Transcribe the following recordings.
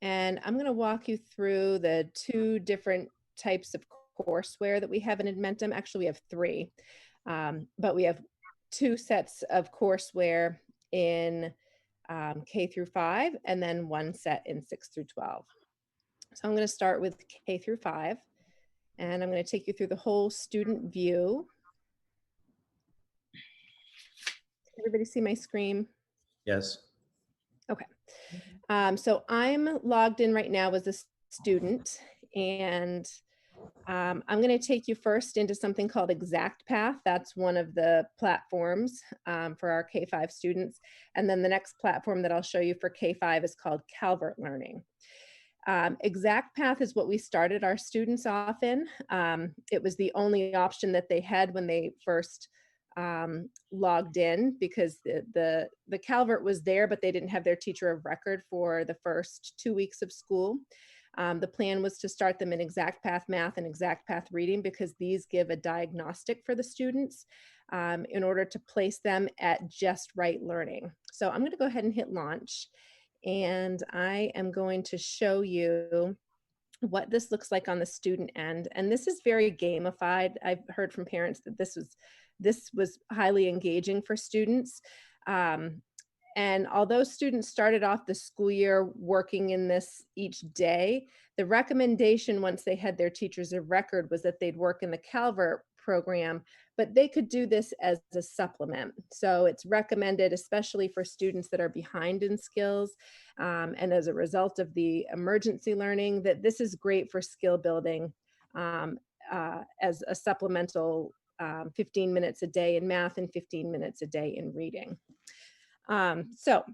And I'm going to walk you through the two different types of courseware that we have in Edmentum. Actually, we have three, but we have two sets of courseware in K through 5, and then one set in 6 through 12. So I'm going to start with K through 5, and I'm going to take you through the whole student view. Everybody see my screen? Yes. Okay. So I'm logged in right now as a student, and I'm going to take you first into something called ExactPath. That's one of the platforms for our K-5 students. And then the next platform that I'll show you for K-5 is called Calvert Learning. ExactPath is what we started our students off in. It was the only option that they had when they first logged in, because the Calvert was there, but they didn't have their teacher of record for the first 2 weeks of school. The plan was to start them in ExactPath Math and ExactPath Reading, because these give a diagnostic for the students in order to place them at just right learning. So I'm going to go ahead and hit launch, and I am going to show you what this looks like on the student end. And this is very gamified. I've heard from parents that this was highly engaging for students. And although students started off the school year working in this each day, the recommendation once they had their teachers of record was that they'd work in the Calvert program, but they could do this as a supplement. So it's recommended, especially for students that are behind in skills, and as a result of the emergency learning, that this is great for skill building as a supplemental 15 minutes a day in math and 15 minutes a day in reading. So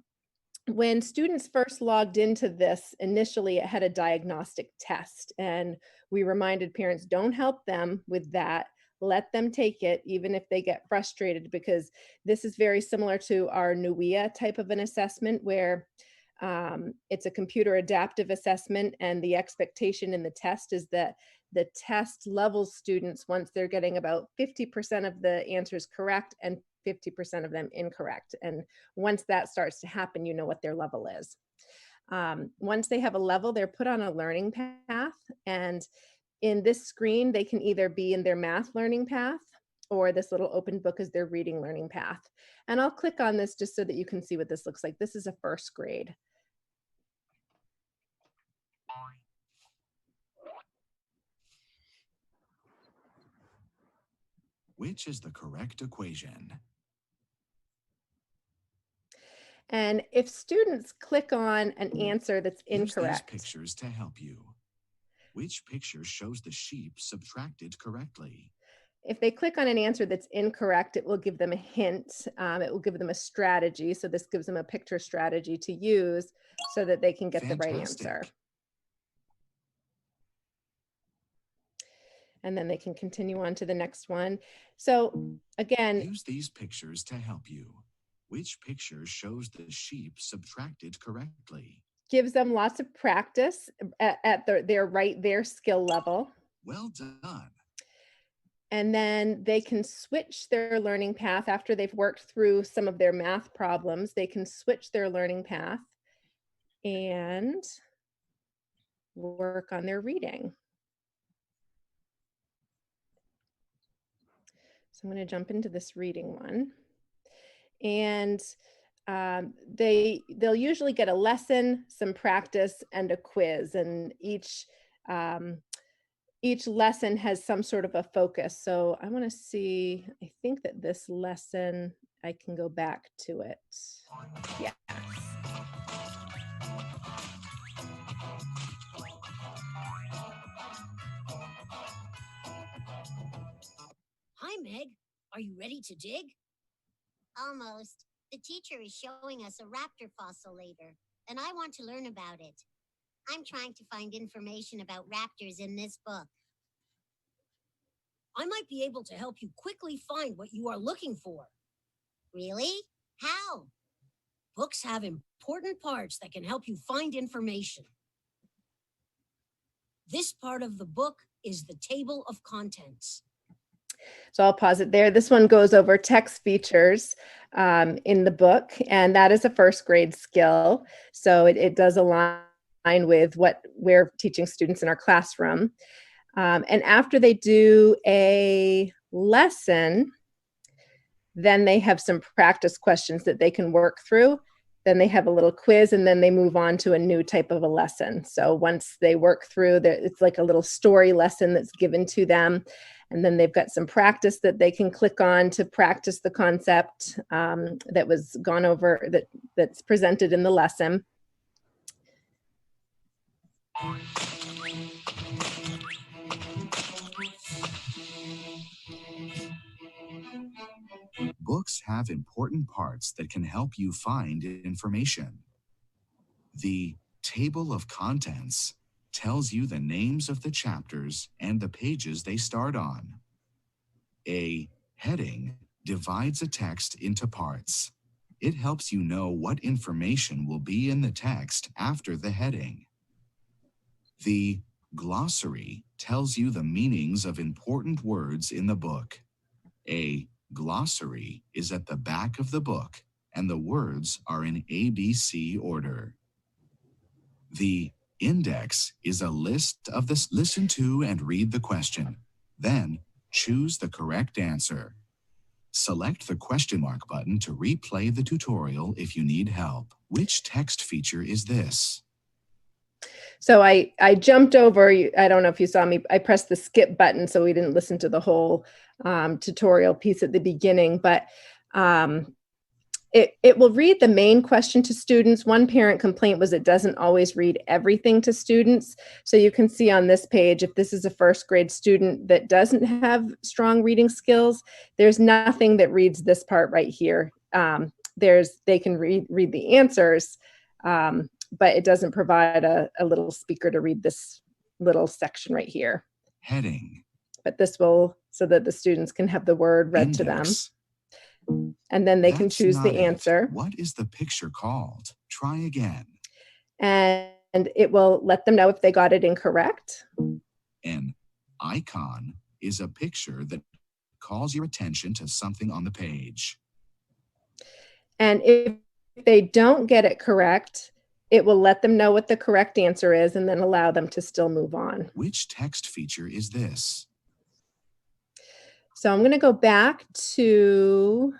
when students first logged into this, initially it had a diagnostic test, and we reminded parents, don't help them with that. Let them take it, even if they get frustrated, because this is very similar to our NUIA type of an assessment, where it's a computer adaptive assessment, and the expectation in the test is that the test levels students once they're getting about 50% of the answers correct and 50% of them incorrect. And once that starts to happen, you know what their level is. Once they have a level, they're put on a learning path. And in this screen, they can either be in their math learning path, or this little open book is their reading learning path. And I'll click on this just so that you can see what this looks like. This is a first grade. Which is the correct equation? And if students click on an answer that's incorrect. Use these pictures to help you. Which picture shows the sheep subtracted correctly? If they click on an answer that's incorrect, it will give them a hint. It will give them a strategy. So this gives them a picture strategy to use so that they can get the right answer. And then they can continue on to the next one. So again, use these pictures to help you. Which picture shows the sheep subtracted correctly? Gives them lots of practice at their skill level. Well done. And then they can switch their learning path after they've worked through some of their math problems. They can switch their learning path and work on their reading. So I'm going to jump into this reading one. And they'll usually get a lesson, some practice, and a quiz. And each lesson has some sort of a focus. So I want to see, I think that this lesson, I can go back to it. Yeah. Hi, Meg. Are you ready to dig? Almost. The teacher is showing us a raptor fossil later, and I want to learn about it. I'm trying to find information about raptors in this book. I might be able to help you quickly find what you are looking for. Really? How? Books have important parts that can help you find information. This part of the book is the table of contents. So I'll pause it there. This one goes over text features in the book, and that is a first grade skill. So it does align with what we're teaching students in our classroom. And after they do a lesson, then they have some practice questions that they can work through. Then they have a little quiz, and then they move on to a new type of a lesson. So once they work through, it's like a little story lesson that's given to them. And then they've got some practice that they can click on to practice the concept that was gone over, that's presented in the lesson. Books have important parts that can help you find information. The table of contents tells you the names of the chapters and the pages they start on. A heading divides a text into parts. It helps you know what information will be in the text after the heading. The glossary tells you the meanings of important words in the book. A glossary is at the back of the book, and the words are in ABC order. The index is a list of the listen to and read the question. Then choose the correct answer. Select the question mark button to replay the tutorial if you need help. Which text feature is this? So I jumped over, I don't know if you saw me, I pressed the skip button so we didn't listen to the whole tutorial piece at the beginning, but it will read the main question to students. One parent complaint was it doesn't always read everything to students. So you can see on this page, if this is a first grade student that doesn't have strong reading skills, there's nothing that reads this part right here. They can read the answers, but it doesn't provide a little speaker to read this little section right here. Heading. But this will, so that the students can have the word read Index. to them. And then they can choose the answer. What is the picture called? Try again. And it will let them know if they got it incorrect. An icon is a picture that calls your attention to something on the page. And if they don't get it correct, it will let them know what the correct answer is and then allow them to still move on. Which text feature is this? So I'm going to go back to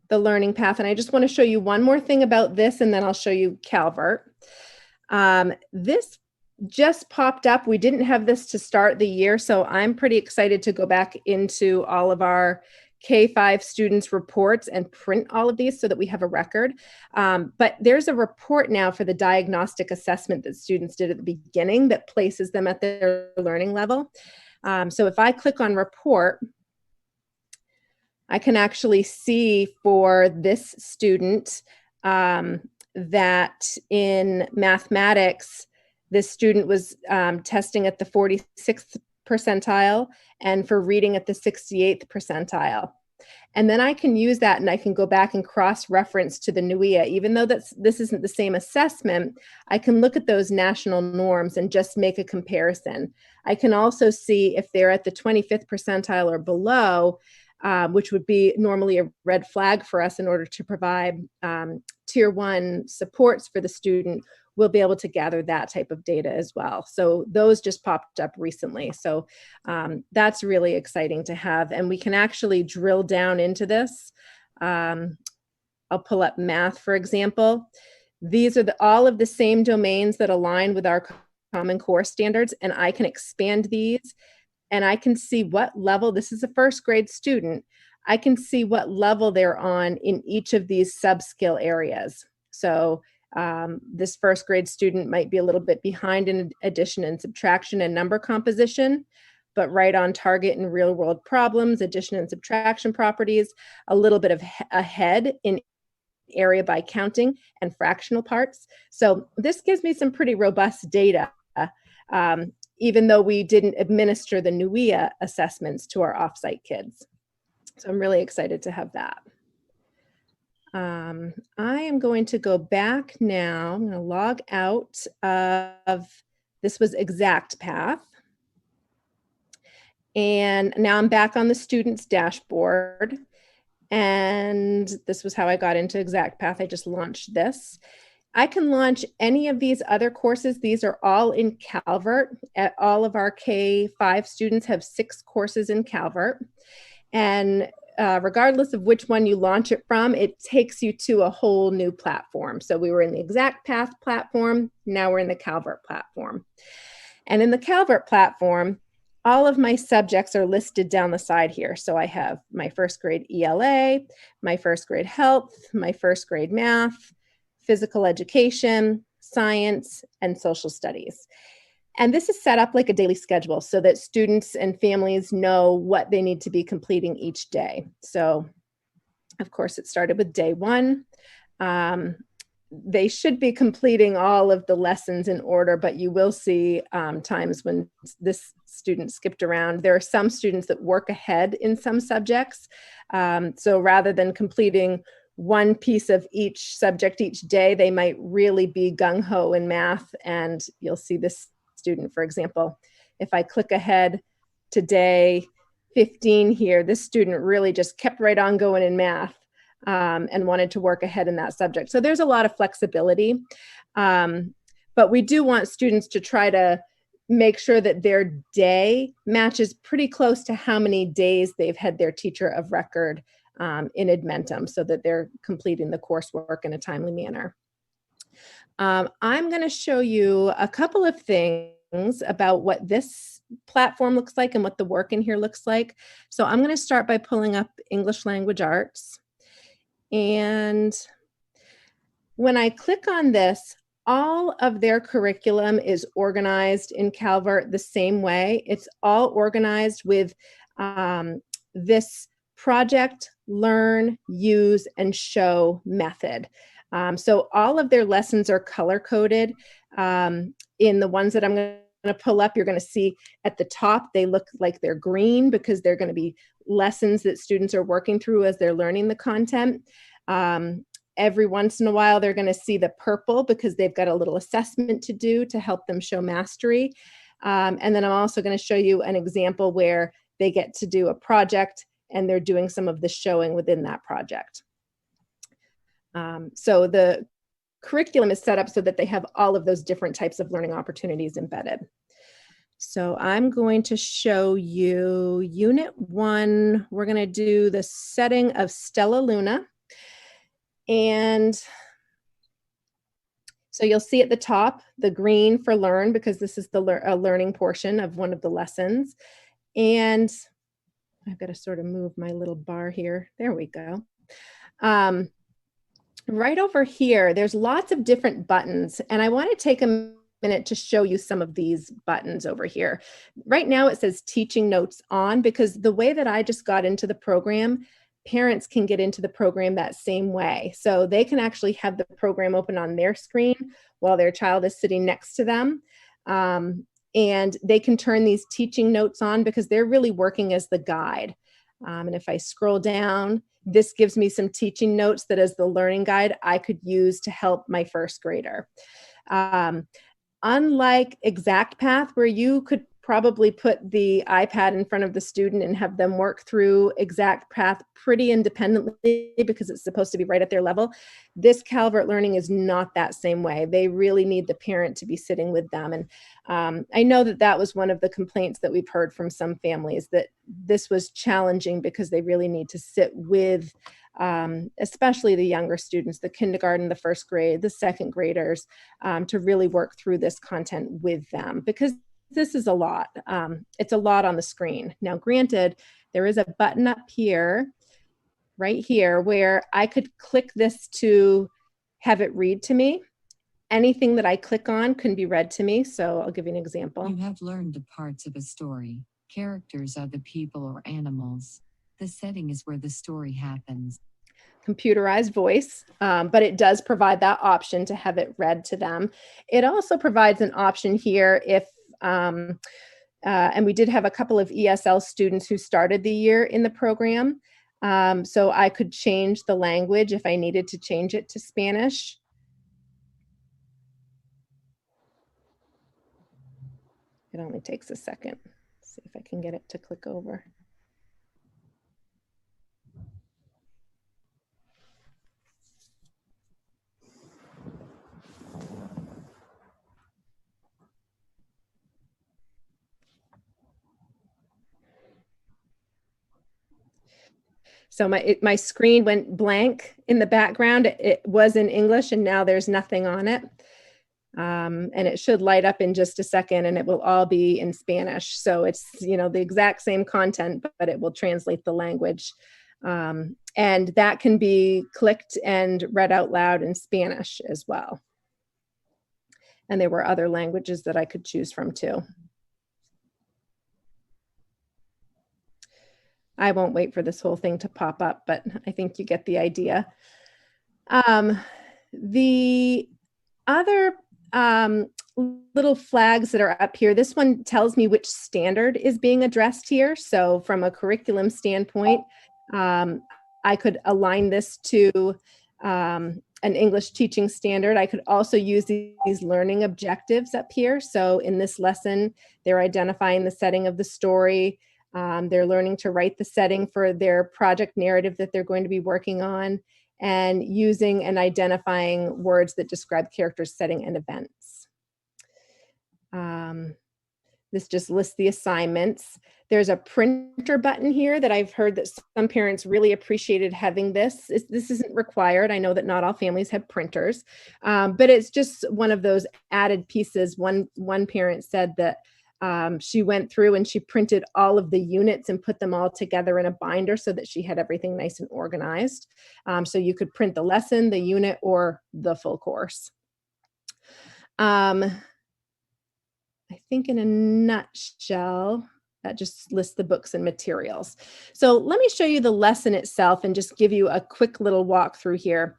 the learning path, and I just want to show you one more thing about this, and then I'll show you Calvert. This just popped up. We didn't have this to start the year, so I'm pretty excited to go back into all of our K-5 students' reports and print all of these so that we have a record. But there's a report now for the diagnostic assessment that students did at the beginning that places them at their learning level. So if I click on report, I can actually see for this student that in mathematics, this student was testing at the 46th percentile, and for reading at the 68th percentile. And then I can use that and I can go back and cross-reference to the NUIA. Even though this isn't the same assessment, I can look at those national norms and just make a comparison. I can also see if they're at the 25th percentile or below, which would be normally a red flag for us in order to provide tier 1 supports for the student. We'll be able to gather that type of data as well. So those just popped up recently. So that's really exciting to have. And we can actually drill down into this. I'll pull up math, for example. These are all of the same domains that align with our Common Core standards. And I can expand these and I can see what level, this is a first grade student, I can see what level they're on in each of these sub-skill areas. So this first grade student might be a little bit behind in addition and subtraction and number composition, but right on target in real world problems, addition and subtraction properties, a little bit of ahead in area by counting and fractional parts. So this gives me some pretty robust data, even though we didn't administer the NUIA assessments to our offsite kids. So I'm really excited to have that. I am going to go back now. I'm going to log out of, this was Exact Path. And now I'm back on the student's dashboard. And this was how I got into Exact Path. I just launched this. I can launch any of these other courses. These are all in Calvert. All of our K-5 students have 6 courses in Calvert. And regardless of which one you launch it from, it takes you to a whole new platform. So we were in the Exact Path platform. Now we're in the Calvert platform. And in the Calvert platform, all of my subjects are listed down the side here. So I have my first grade ELA, my first grade health, my first grade math, physical education, science, and social studies. And this is set up like a daily schedule so that students and families know what they need to be completing each day. So, of course, it started with day 1. They should be completing all of the lessons in order, but you will see times when this student skipped around. There are some students that work ahead in some subjects. So rather than completing one piece of each subject each day, they might really be gung-ho in math. And you'll see this student, for example, if I click ahead to day 15 here, this student really just kept right on going in math. And wanted to work ahead in that subject. So there's a lot of flexibility, but we do want students to try to make sure that their day matches pretty close to how many days they've had their teacher of record in Edmentum, so that they're completing the coursework in a timely manner. I'm going to show you a couple of things about what this platform looks like and what the work in here looks like. So I'm going to start by pulling up English Language Arts. And when I click on this, all of their curriculum is organized in Calvert the same way. It's all organized with this project, learn, use, and show method. So all of their lessons are color-coded. In the ones that I'm going to pull up, you're going to see at the top, they look like they're green because they're going to be lessons that students are working through as they're learning the content. Every once in a while, they're going to see the purple because they've got a little assessment to do to help them show mastery. And then I'm also going to show you an example where they get to do a project and they're doing some of the showing within that project. So the curriculum is set up so that they have all of those different types of learning opportunities embedded. So I'm going to show you Unit 1. We're going to do the setting of Stella Luna. And so you'll see at the top, the green for learn, because this is the learning portion of one of the lessons. And I've got to sort of move my little bar here. There we go. Right over here, there's lots of different buttons, and I want to take a minute to show you some of these buttons over here. Right now it says teaching notes on, because the way that I just got into the program, parents can get into the program that same way. So they can actually have the program open on their screen while their child is sitting next to them. And they can turn these teaching notes on because they're really working as the guide. And if I scroll down, this gives me some teaching notes that as the learning guide I could use to help my first grader. Unlike Exact Path, where you could probably put the iPad in front of the student and have them work through Exact Path pretty independently because it's supposed to be right at their level, this Calvert Learning is not that same way. They really need the parent to be sitting with them. And I know that that was one of the complaints that we've heard from some families, that this was challenging because they really need to sit with especially the younger students, the kindergarten, the first grade, the second graders, to really work through this content with them, because this is a lot. It's a lot on the screen. Now, granted, there is a button up here, right here, where I could click this to have it read to me. Anything that I click on can be read to me. So I'll give you an example. You have learned the parts of a story. Characters are the people or animals. The setting is where the story happens. Computerized voice, but it does provide that option to have it read to them. It also provides an option here if, and we did have a couple of ESL students who started the year in the program. So I could change the language if I needed to change it to Spanish. It only takes a second. Let's see if I can get it to click over. So my screen went blank in the background. It was in English and now there's nothing on it. And it should light up in just a second and it will all be in Spanish. So it's, the exact same content, but it will translate the language. And that can be clicked and read out loud in Spanish as well. And there were other languages that I could choose from too. I won't wait for this whole thing to pop up, but I think you get the idea. The other little flags that are up here, this one tells me which standard is being addressed here. So from a curriculum standpoint, I could align this to an English teaching standard. I could also use these learning objectives up here. So in this lesson, they're identifying the setting of the story. They're learning to write the setting for their project narrative that they're going to be working on, and using and identifying words that describe characters, setting, and events. This just lists the assignments. There's a printer button here that I've heard that some parents really appreciated having this. This isn't required. I know that not all families have printers, but it's just one of those added pieces. One parent said that she went through and she printed all of the units and put them all together in a binder so that she had everything nice and organized. So you could print the lesson, the unit, or the full course. I think in a nutshell, that just lists the books and materials. So let me show you the lesson itself and just give you a quick little walkthrough here.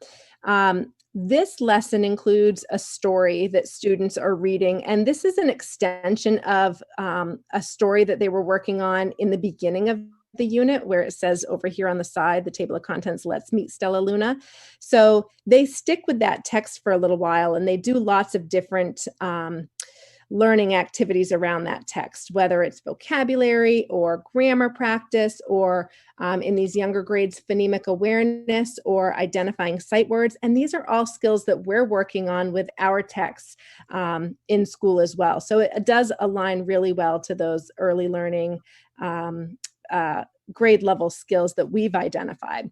This lesson includes a story that students are reading, and this is an extension of a story that they were working on in the beginning of the unit, where it says over here on the side, the table of contents, let's meet Stella Luna. So they stick with that text for a little while, and they do lots of different learning activities around that text, whether it's vocabulary or grammar practice, or in these younger grades, phonemic awareness or identifying sight words. And these are all skills that we're working on with our texts in school as well. So it does align really well to those early learning grade level skills that we've identified.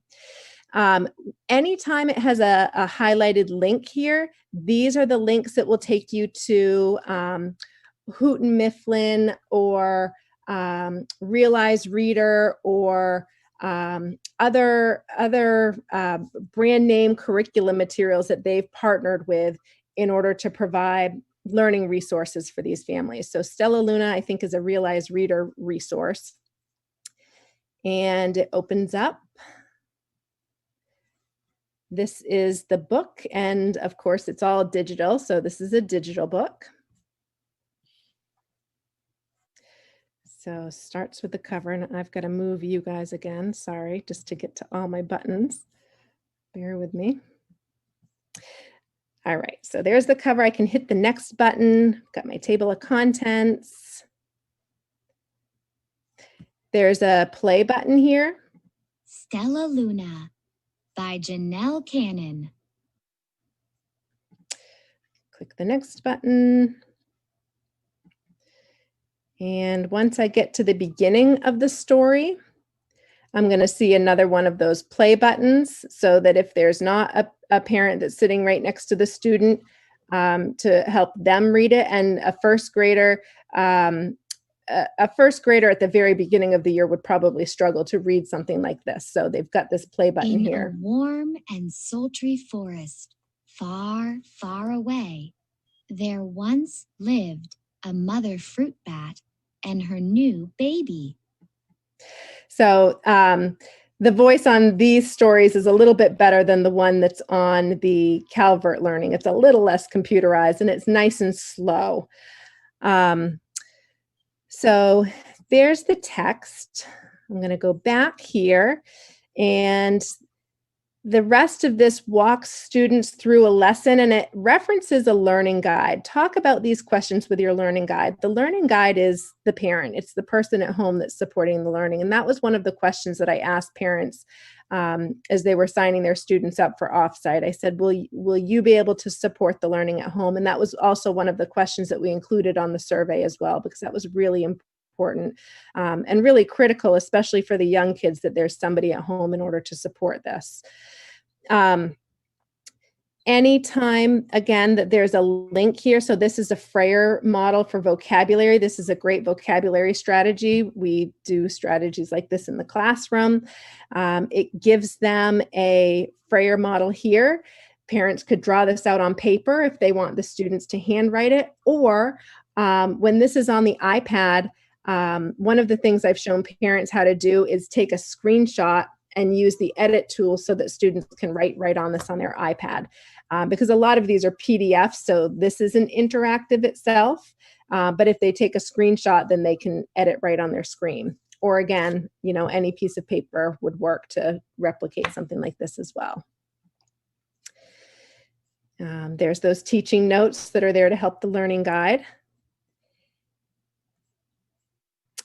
Anytime it has a highlighted link here, these are the links that will take you to Houghton Mifflin or Realize Reader or other brand name curriculum materials that they've partnered with in order to provide learning resources for these families. So Stella Luna, I think, is a Realize Reader resource. And it opens up. This is the book, and of course it's all digital, so this is a digital book. So starts with the cover, and I've got to move you guys again, sorry, just to get to all my buttons. Bear with me. All right, so there's the cover. I can hit the next button. Got my table of contents. There's a play button here. Stella Luna by Janelle Cannon. Click the next button. And once I get to the beginning of the story, I'm going to see another one of those play buttons, so that if there's not a parent that's sitting right next to the student, to help them read it. And a first grader at the very beginning of the year would probably struggle to read something like this. So they've got this play button here. In a warm and sultry forest, far, far away, there once lived a mother fruit bat and her new baby. So the voice on these stories is a little bit better than the one that's on the Calvert Learning. It's a little less computerized and it's nice and slow. So there's the text. I'm going to go back here, and the rest of this walks students through a lesson, and it references a learning guide. Talk about these questions with your learning guide. The learning guide is the parent. It's the person at home that's supporting the learning. And that was one of the questions that I asked parents as they were signing their students up for offsite. I said, will you be able to support the learning at home? And that was also one of the questions that we included on the survey as well, because that was really important important and really critical, especially for the young kids, that there's somebody at home in order to support this. Anytime, again, that there's a link here. So this is a Freyer model for vocabulary. This is a great vocabulary strategy. We do strategies like this in the classroom. It gives them a Freyer model here. Parents could draw this out on paper if they want the students to handwrite it. Or when this is on the iPad, one of the things I've shown parents how to do is take a screenshot and use the edit tool so that students can write right on this on their iPad. Because a lot of these are PDFs, so this isn't interactive itself. But if they take a screenshot, then they can edit right on their screen. Or again, you know, any piece of paper would work to replicate something like this as well. There's those teaching notes that are there to help the learning guide.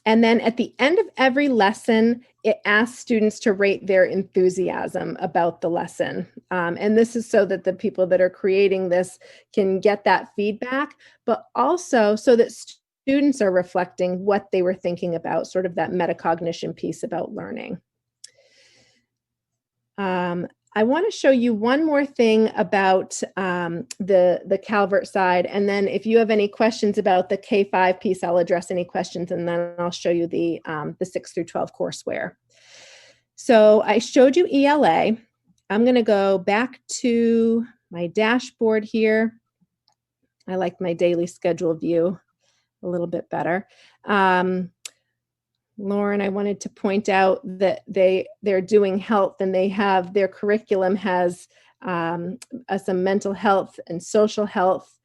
And then at the end of every lesson, it asks students to rate their enthusiasm about the lesson. And this is so that the people that are creating this can get that feedback, but also so that students are reflecting what they were thinking about, sort of that metacognition piece about learning. I want to show you one more thing about the Calvert side, and then if you have any questions about the K-5 piece, I'll address any questions, and then I'll show you the 6 through 12 courseware. So I showed you ELA. I'm going to go back to my dashboard here. I like my daily schedule view a little bit better. Lauren, I wanted to point out that they're doing health, and they have their curriculum has some mental health and social health.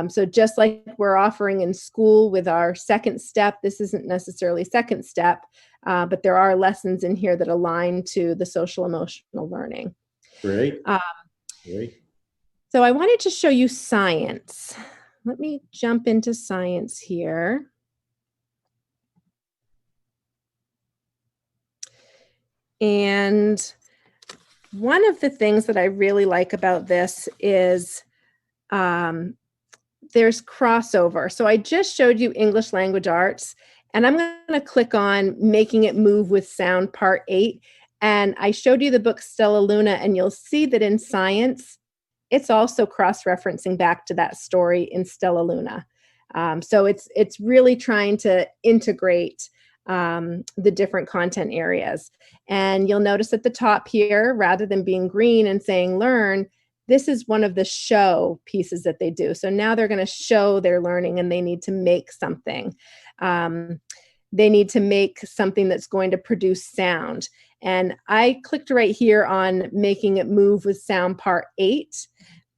So just like we're offering in school with our second step, this isn't necessarily second step, but there are lessons in here that align to the social emotional learning. Great. Great. So I wanted to show you science. Let me jump into science here. And one of the things that I really like about this is there's crossover. So I just showed you English language arts, and I'm going to click on Making It Move with Sound Part 8. And I showed you the book Stella Luna, and you'll see that in science, it's also cross-referencing back to that story in Stella Luna. So it's really trying to integrate the different content areas. And you'll notice at the top here, rather than being green and saying learn, this is one of the show pieces that they do. So now they're going to show their learning, and they need to make something. They need to make something that's going to produce sound. And I clicked right here on Making It Move with Sound Part 8.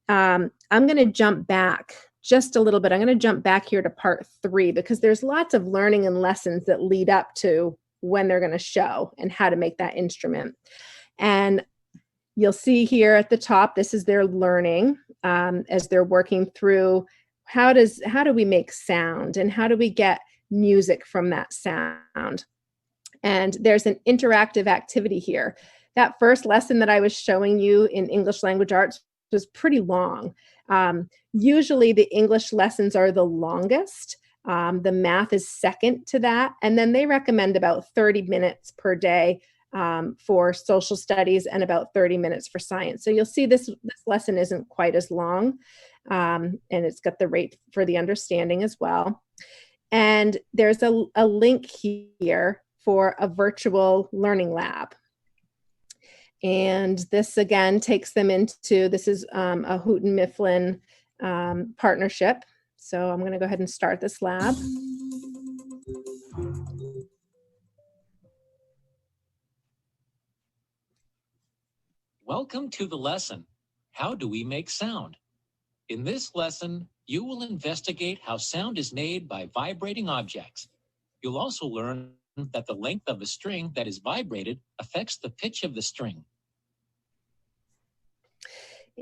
I'm going to jump back just a little bit. I'm going to jump back here to Part 3, because there's lots of learning and lessons that lead up to when they're going to show and how to make that instrument. And you'll see here at the top, this is their learning as they're working through how do we make sound, and how do we get music from that sound. And there's an interactive activity here. That first lesson that I was showing you in English language arts was pretty long. Usually the English lessons are the longest. The math is second to that. And then they recommend about 30 minutes per day for social studies and about 30 minutes for science. So you'll see this lesson isn't quite as long, and it's got the rate for the understanding as well. And there's a link here for a virtual learning lab. And this again takes them into, this is a Houghton Mifflin partnership. So I'm going to go ahead and start this lab. Welcome to the lesson, How Do We Make Sound? In this lesson, you will investigate how sound is made by vibrating objects. You'll also learn that the length of a string that is vibrated affects the pitch of the string.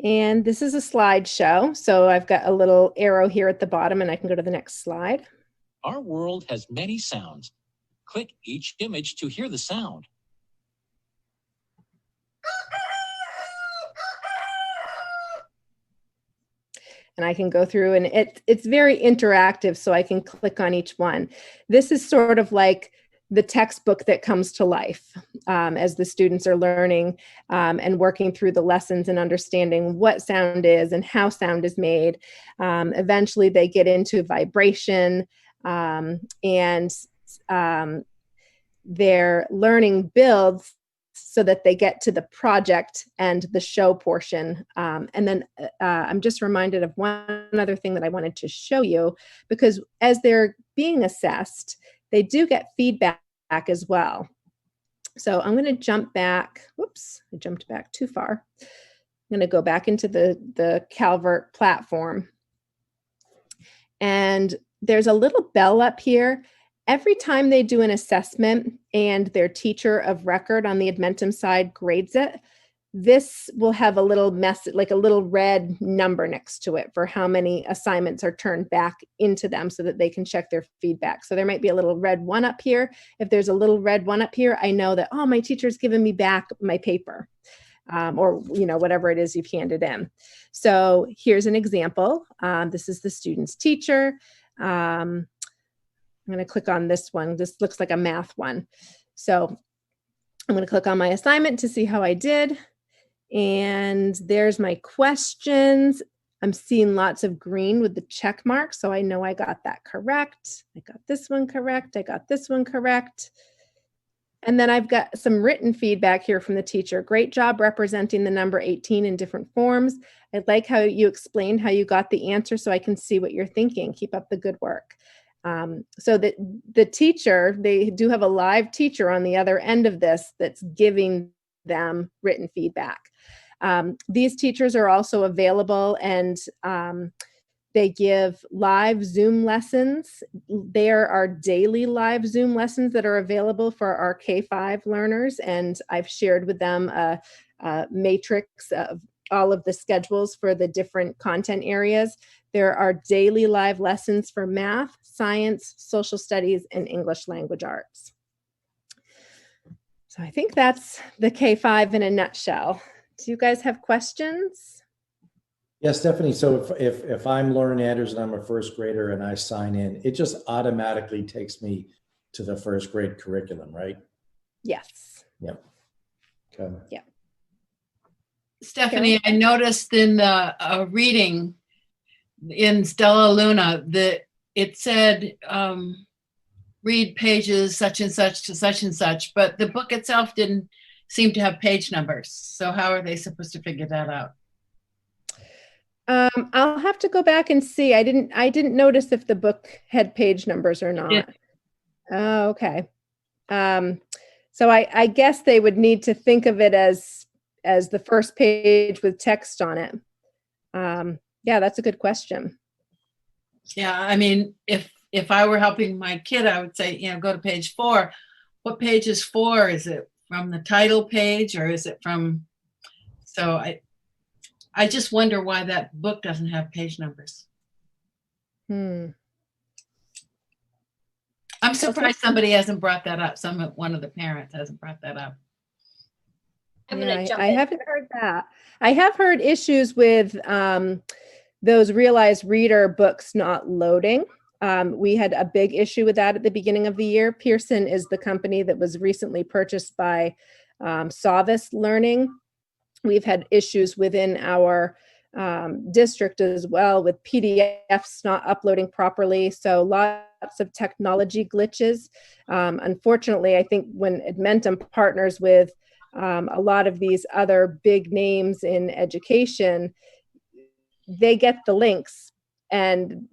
And this is a slideshow. So I've got a little arrow here at the bottom, and I can go to the next slide. Our world has many sounds. Click each image to hear the sound. and I can go through, and it's very interactive, so I can click on each one. This is sort of like the textbook that comes to life as the students are learning and working through the lessons and understanding what sound is and how sound is made. Eventually they get into vibration, and their learning builds so that they get to the project and the show portion. And then I'm just reminded of one other thing that I wanted to show you, because as they're being assessed, they do get feedback as well. So I'm going to jump back. Whoops, I jumped back too far. I'm going to go back into the Calvert platform. And there's a little bell up here. Every time they do an assessment and their teacher of record on the Edmentum side grades it, this will have a little message, like a little red number next to it for how many assignments are turned back into them so that they can check their feedback. So there might be a little red 1 up here. If there's a little red 1 up here, I know that, oh, my teacher's given me back my paper, or, you know, whatever it is you've handed in. So here's an example. This is the student's teacher. I'm going to click on this one. This looks like a math one. So I'm going to click on my assignment to see how I did. And there's my questions. I'm seeing lots of green with the check mark, so I know I got that correct. I got this one correct. I got this one correct. And then I've got some written feedback here from the teacher. Great job representing the number 18 in different forms. I like how you explained how you got the answer so I can see what you're thinking. Keep up the good work. So that the teacher, they do have a live teacher on the other end of this that's giving them written feedback. These teachers are also available, and they give live Zoom lessons. There are daily live Zoom lessons that are available for our K-5 learners, and I've shared with them a matrix of all of the schedules for the different content areas. There are daily live lessons for math, science, social studies, and English language arts. So I think that's the K-5 in a nutshell. Do you guys have questions? Yes, Stephanie. So if I'm Lauren Anders and I'm a first grader and I sign in, it just automatically takes me to the first grade curriculum, right? Yes. Yep. Okay. Yeah. Stephanie, I noticed in the reading in Stella Luna that it said read pages such and such to such and such, but the book itself didn't seem to have page numbers. So how are they supposed to figure that out? I'll have to go back and see. I didn't notice if the book had page numbers or not. Yeah. Oh, okay. So I guess they would need to think of it as the first page with text on it. Yeah, that's a good question. Yeah, I mean, if I were helping my kid, I would say, go to page 4. What page is 4? Is it from the title page, or is it from? So I just wonder why that book doesn't have page numbers. I'm surprised somebody hasn't brought that up. One of the parents hasn't brought that up. I haven't heard that. I have heard issues with those Realize Reader books not loading. We had a big issue with that at the beginning of the year. Pearson is the company that was recently purchased by Savis Learning. We've had issues within our district as well with PDFs not uploading properly. So lots of technology glitches. Unfortunately, I think when Edmentum partners with a lot of these other big names in education, they get the links, and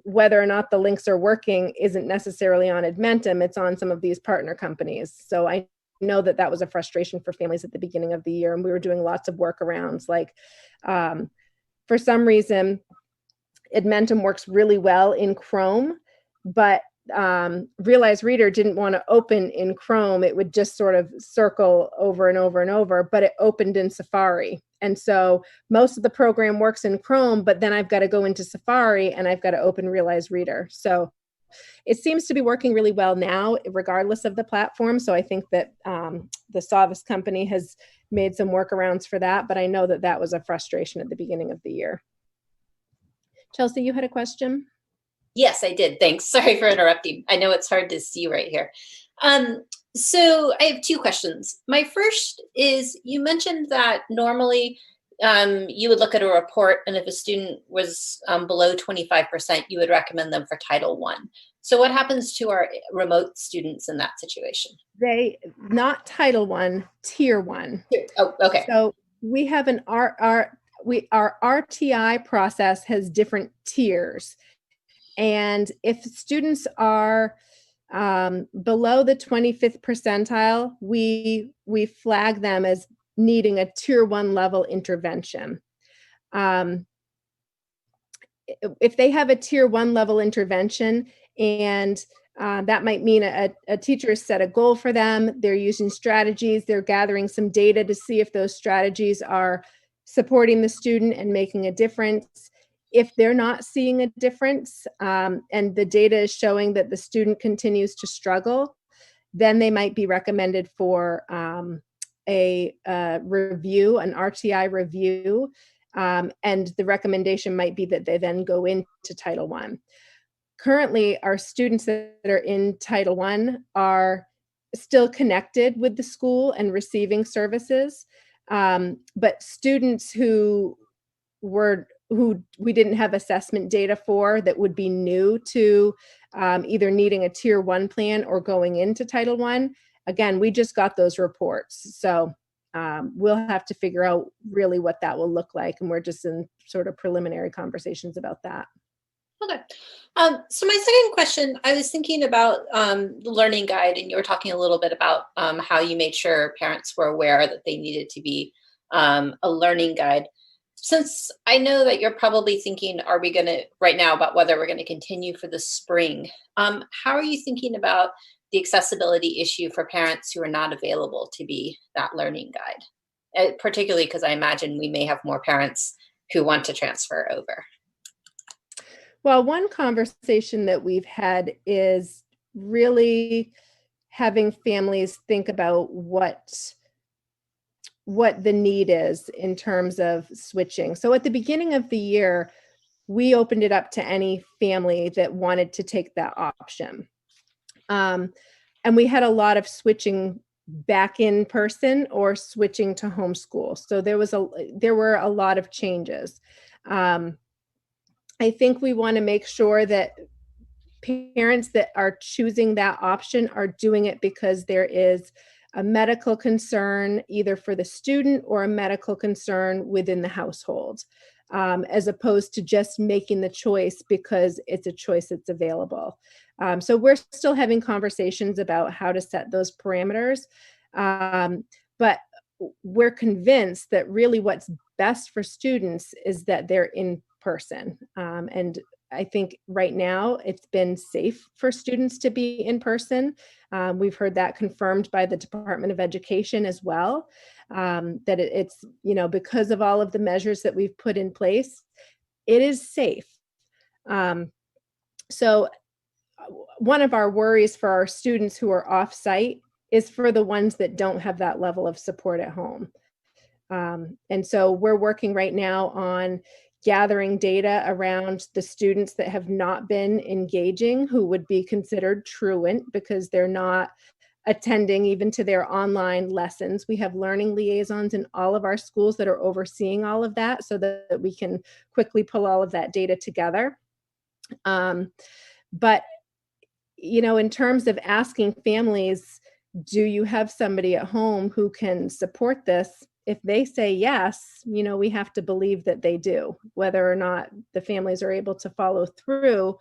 whether or not the links are working isn't necessarily on Edmentum, it's on some of these partner companies. So I know that was a frustration for families at the beginning of the year, and we were doing lots of workarounds. Like for some reason Edmentum works really well in Chrome, but Realize Reader didn't want to open in Chrome. It would just sort of circle over and over and over, but it opened in Safari. And so most of the program works in Chrome, but then I've got to go into Safari and I've got to open Realize Reader. So it seems to be working really well now, regardless of the platform. So I think that the Savis company has made some workarounds for that, but I know that was a frustration at the beginning of the year. Chelsea, you had a question? Yes, I did. Thanks. Sorry for interrupting. I know it's hard to see right here. So I have two questions. My first is, you mentioned that normally you would look at a report, and if a student was below 25%, you would recommend them for Title I. So what happens to our remote students in that situation? They, not Title I, Tier 1. Oh, okay. So we have our RTI process has different tiers. And if students are below the 25th percentile, we flag them as needing a Tier 1 level intervention. If they have a Tier 1 level intervention, and that might mean a teacher has set a goal for them, they're using strategies, they're gathering some data to see if those strategies are supporting the student and making a difference. If they're not seeing a difference, and the data is showing that the student continues to struggle, then they might be recommended for a review, an RTI review, and the recommendation might be that they then go into Title I. Currently, our students that are in Title I are still connected with the school and receiving services, but students who we didn't have assessment data for, that would be new to either needing a Tier 1 plan or going into Title I. Again, we just got those reports. So we'll have to figure out really what that will look like. And we're just in sort of preliminary conversations about that. Okay. So my second question, I was thinking about the learning guide, and you were talking a little bit about how you made sure parents were aware that they needed to be a learning guide. Since I know that you're probably thinking, are we going to, right now, about whether we're going to continue for the spring, how are you thinking about the accessibility issue for parents who are not available to be that learning guide? Particularly because I imagine we may have more parents who want to transfer over. Well, one conversation that we've had is really having families think about what the need is in terms of switching. So at the beginning of the year, we opened it up to any family that wanted to take that option. And we had a lot of switching back in person or switching to homeschool. So there were a lot of changes. I think we want to make sure that parents that are choosing that option are doing it because there is a medical concern either for the student or a medical concern within the household, as opposed to just making the choice because it's a choice that's available. So we're still having conversations about how to set those parameters, but we're convinced that really what's best for students is that they're in person. And I think right now it's been safe for students to be in person. We've heard that confirmed by the Department of Education as well, that it's, because of all of the measures that we've put in place, it is safe. So one of our worries for our students who are off-site is for the ones that don't have that level of support at home. And so we're working right now on gathering data around the students that have not been engaging, who would be considered truant because they're not attending even to their online lessons. We have learning liaisons in all of our schools that are overseeing all of that so that we can quickly pull all of that data together. But, in terms of asking families, do you have somebody at home who can support this? If they say yes, we have to believe that they do, whether or not the families are able to follow through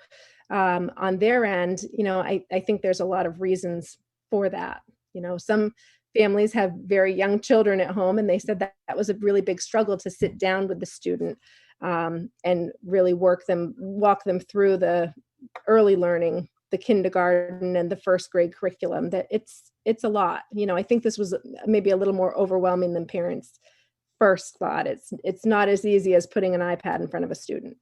on their end. I think there's a lot of reasons for that. Some families have very young children at home, and they said that was a really big struggle to sit down with the student and really walk them through the early learning, the kindergarten and the first grade curriculum. That it's a lot. I think this was maybe a little more overwhelming than parents first thought. It's not as easy as putting an iPad in front of a student.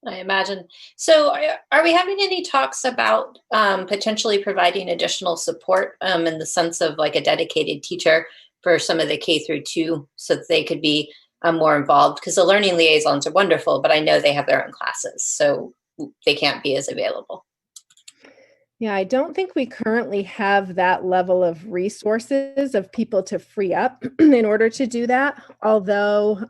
I imagine. So are we having any talks about potentially providing additional support in the sense of like a dedicated teacher for some of the K through 2 so that they could be more involved, because the learning liaisons are wonderful, but I know they have their own classes, so they can't be as available. Yeah, I don't think we currently have that level of resources of people to free up in order to do that. Although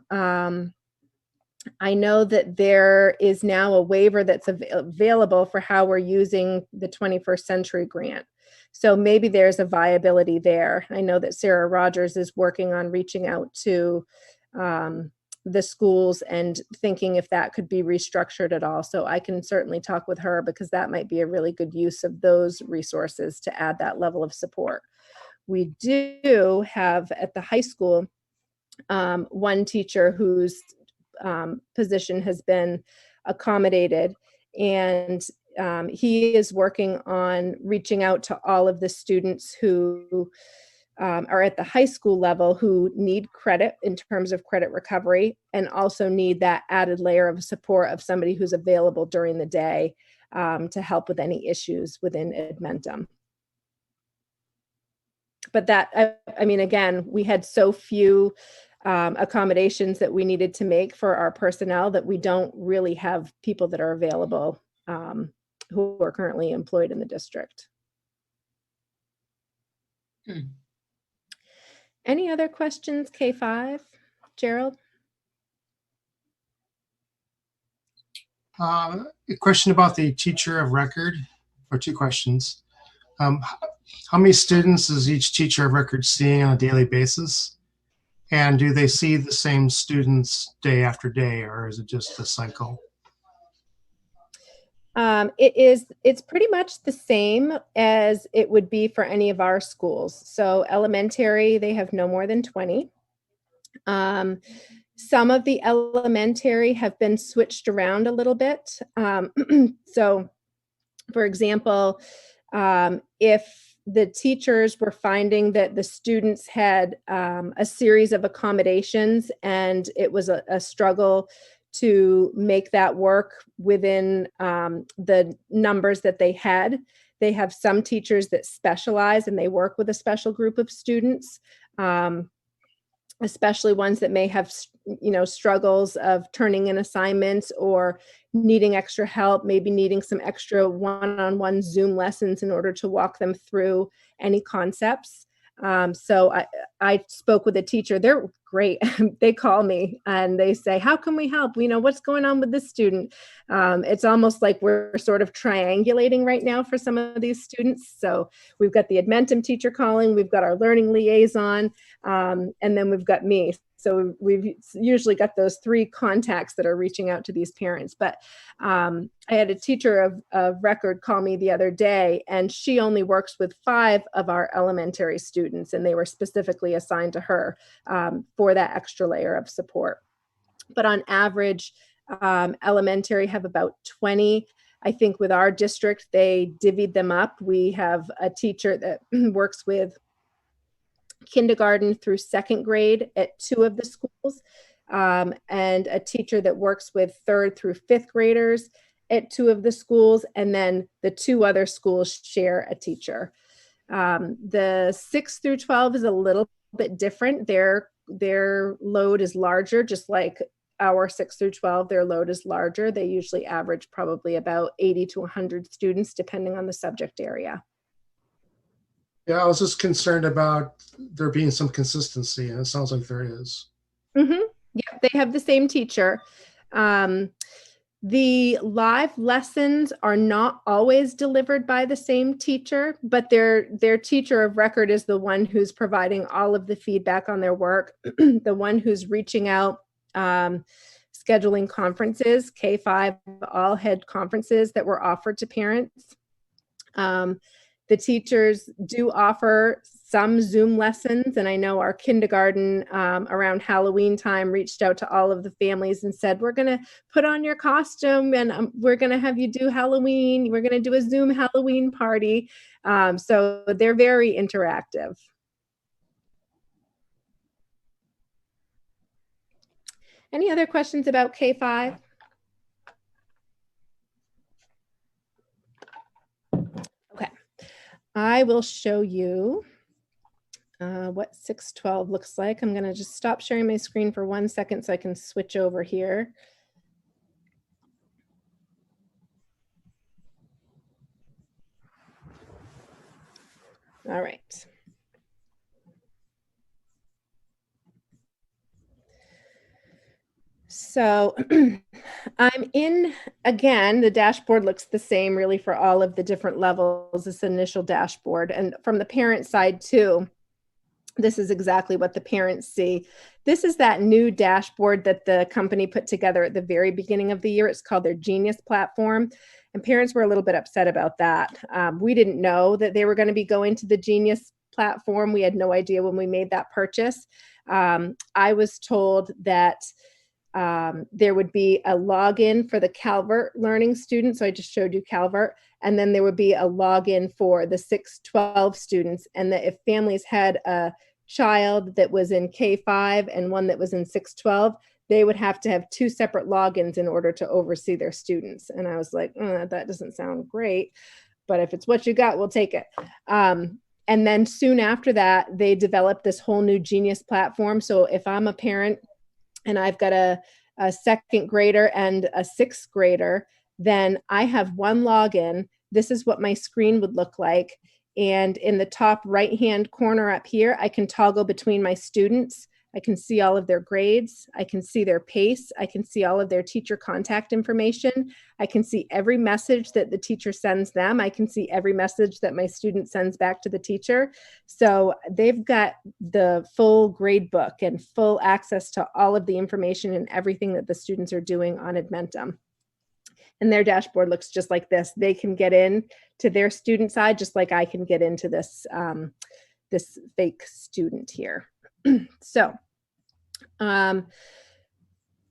I know that there is now a waiver that's available for how we're using the 21st Century Grant. So maybe there's a viability there. I know that Sarah Rogers is working on reaching out to the schools and thinking if that could be restructured at all. So I can certainly talk with her, because that might be a really good use of those resources to add that level of support. We do have at the high school one teacher whose position has been accommodated, and he is working on reaching out to all of the students who are at the high school level who need credit in terms of credit recovery, and also need that added layer of support of somebody who's available during the day to help with any issues within Edmentum. But that, I mean, again, we had so few accommodations that we needed to make for our personnel that we don't really have people that are available who are currently employed in the district. Any other questions, K5? Gerald? A question about the teacher of record, or two questions. How many students is each teacher of record seeing on a daily basis? And do they see the same students day after day, or is it just a cycle? It's pretty much the same as it would be for any of our schools. So elementary, they have no more than 20. Some of the elementary have been switched around a little bit. So for example, if the teachers were finding that the students had a series of accommodations and it was a struggle to make that work within the numbers that they had, they have some teachers that specialize and they work with a special group of students, especially ones that may have, struggles of turning in assignments or needing extra help, maybe needing some extra one-on-one Zoom lessons in order to walk them through any concepts. So I spoke with a teacher. They're great. They call me and they say, how can we help? What's going on with this student? It's almost like we're sort of triangulating right now for some of these students. So we've got the Edmentum teacher calling, we've got our learning liaison, and then we've got me. So we've usually got those three contacts that are reaching out to these parents. But I had a teacher of record call me the other day, and she only works with 5 of our elementary students, and they were specifically assigned to her for that extra layer of support. But on average, elementary have about 20. I think with our district, they divvied them up. We have a teacher that works with kindergarten through 2nd grade at 2 of the schools, and a teacher that works with 3rd through 5th graders at 2 of the schools, and then the 2 other schools share a teacher. The 6 through 12 is a little bit different. Their load is larger, just like our 6 through 12, their load is larger. They usually average probably about 80 to 100 students, depending on the subject area. Yeah, I was just concerned about there being some consistency, and it sounds like there is. Mm-hmm. Yeah, they have the same teacher. The live lessons are not always delivered by the same teacher, but their teacher of record is the one who's providing all of the feedback on their work, the one who's reaching out, scheduling conferences. K5 all had conferences that were offered to parents. The teachers do offer some Zoom lessons, and I know our kindergarten around Halloween time reached out to all of the families and said, we're going to put on your costume and we're going to have you do Halloween. We're going to do a Zoom Halloween party. So they're very interactive. Any other questions about K5? Okay, I will show you what 612 looks like. I'm going to just stop sharing my screen for 1 second so I can switch over here. All right. So I'm in, again, the dashboard looks the same really for all of the different levels, this initial dashboard. And from the parent side too, this is exactly what the parents see. This is that new dashboard that the company put together at the very beginning of the year. It's called their Genius platform. And parents were a little bit upset about that. We didn't know that they were going to be going to the Genius platform. We had no idea when we made that purchase. I was told that there would be a login for the Calvert learning students. So I just showed you Calvert. And then there would be a login for the 612 students. And that if families had a child that was in K5 and one that was in 612, they would have to have 2 separate logins in order to oversee their students. And I was like, that doesn't sound great, but if it's what you got, we'll take it. And then soon after that, they developed this whole new Genius platform. So if I'm a parent and I've got a 2nd grader and a 6th grader, then I have one login. This is what my screen would look like. And in the top right-hand corner up here, I can toggle between my students. I can see all of their grades. I can see their pace. I can see all of their teacher contact information. I can see every message that the teacher sends them. I can see every message that my student sends back to the teacher. So they've got the full grade book and full access to all of the information and everything that the students are doing on Edmentum. And their dashboard looks just like this. They can get in to their student side just like I can get into this, this fake student here. So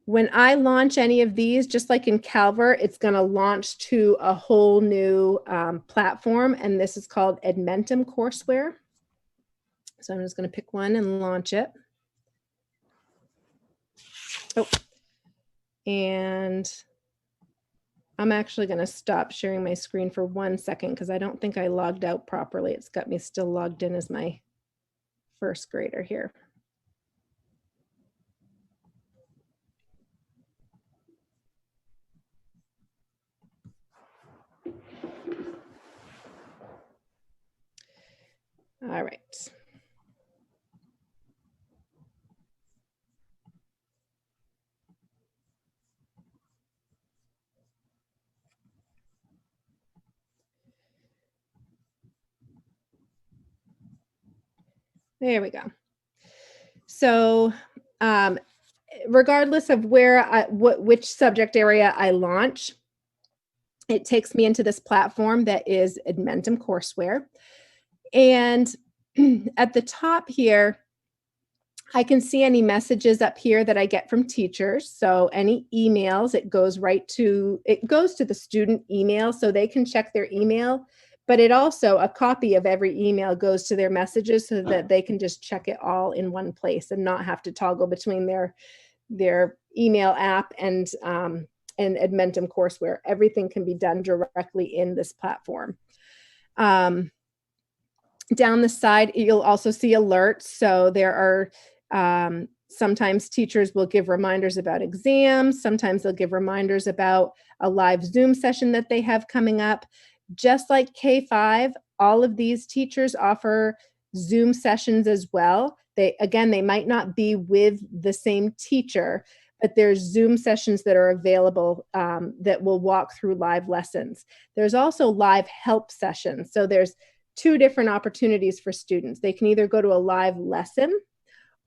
when I launch any of these, just like in Calvert, it's going to launch to a whole new platform, and this is called Edmentum courseware. So I'm just going to pick one and launch it. Oh, and I'm actually going to stop sharing my screen for 1 second because I don't think I logged out properly. It's got me still logged in as my 1st grader here. All right. There we go. So regardless of where which subject area I launch, it takes me into this platform that is Edmentum courseware. And at the top here, I can see any messages up here that I get from teachers. So any emails, it goes to the student email so they can check their email, but it also, a copy of every email goes to their messages so that they can just check it all in one place and not have to toggle between their email app and Edmentum courseware. Everything can be done directly in this platform. Down the side, you'll also see alerts. So there are sometimes teachers will give reminders about exams. Sometimes they'll give reminders about a live Zoom session that they have coming up. Just like K5, all of these teachers offer Zoom sessions as well. They might not be with the same teacher, but there's Zoom sessions that are available that will walk through live lessons. There's also live help sessions. So there's 2 different opportunities for students. They can either go to a live lesson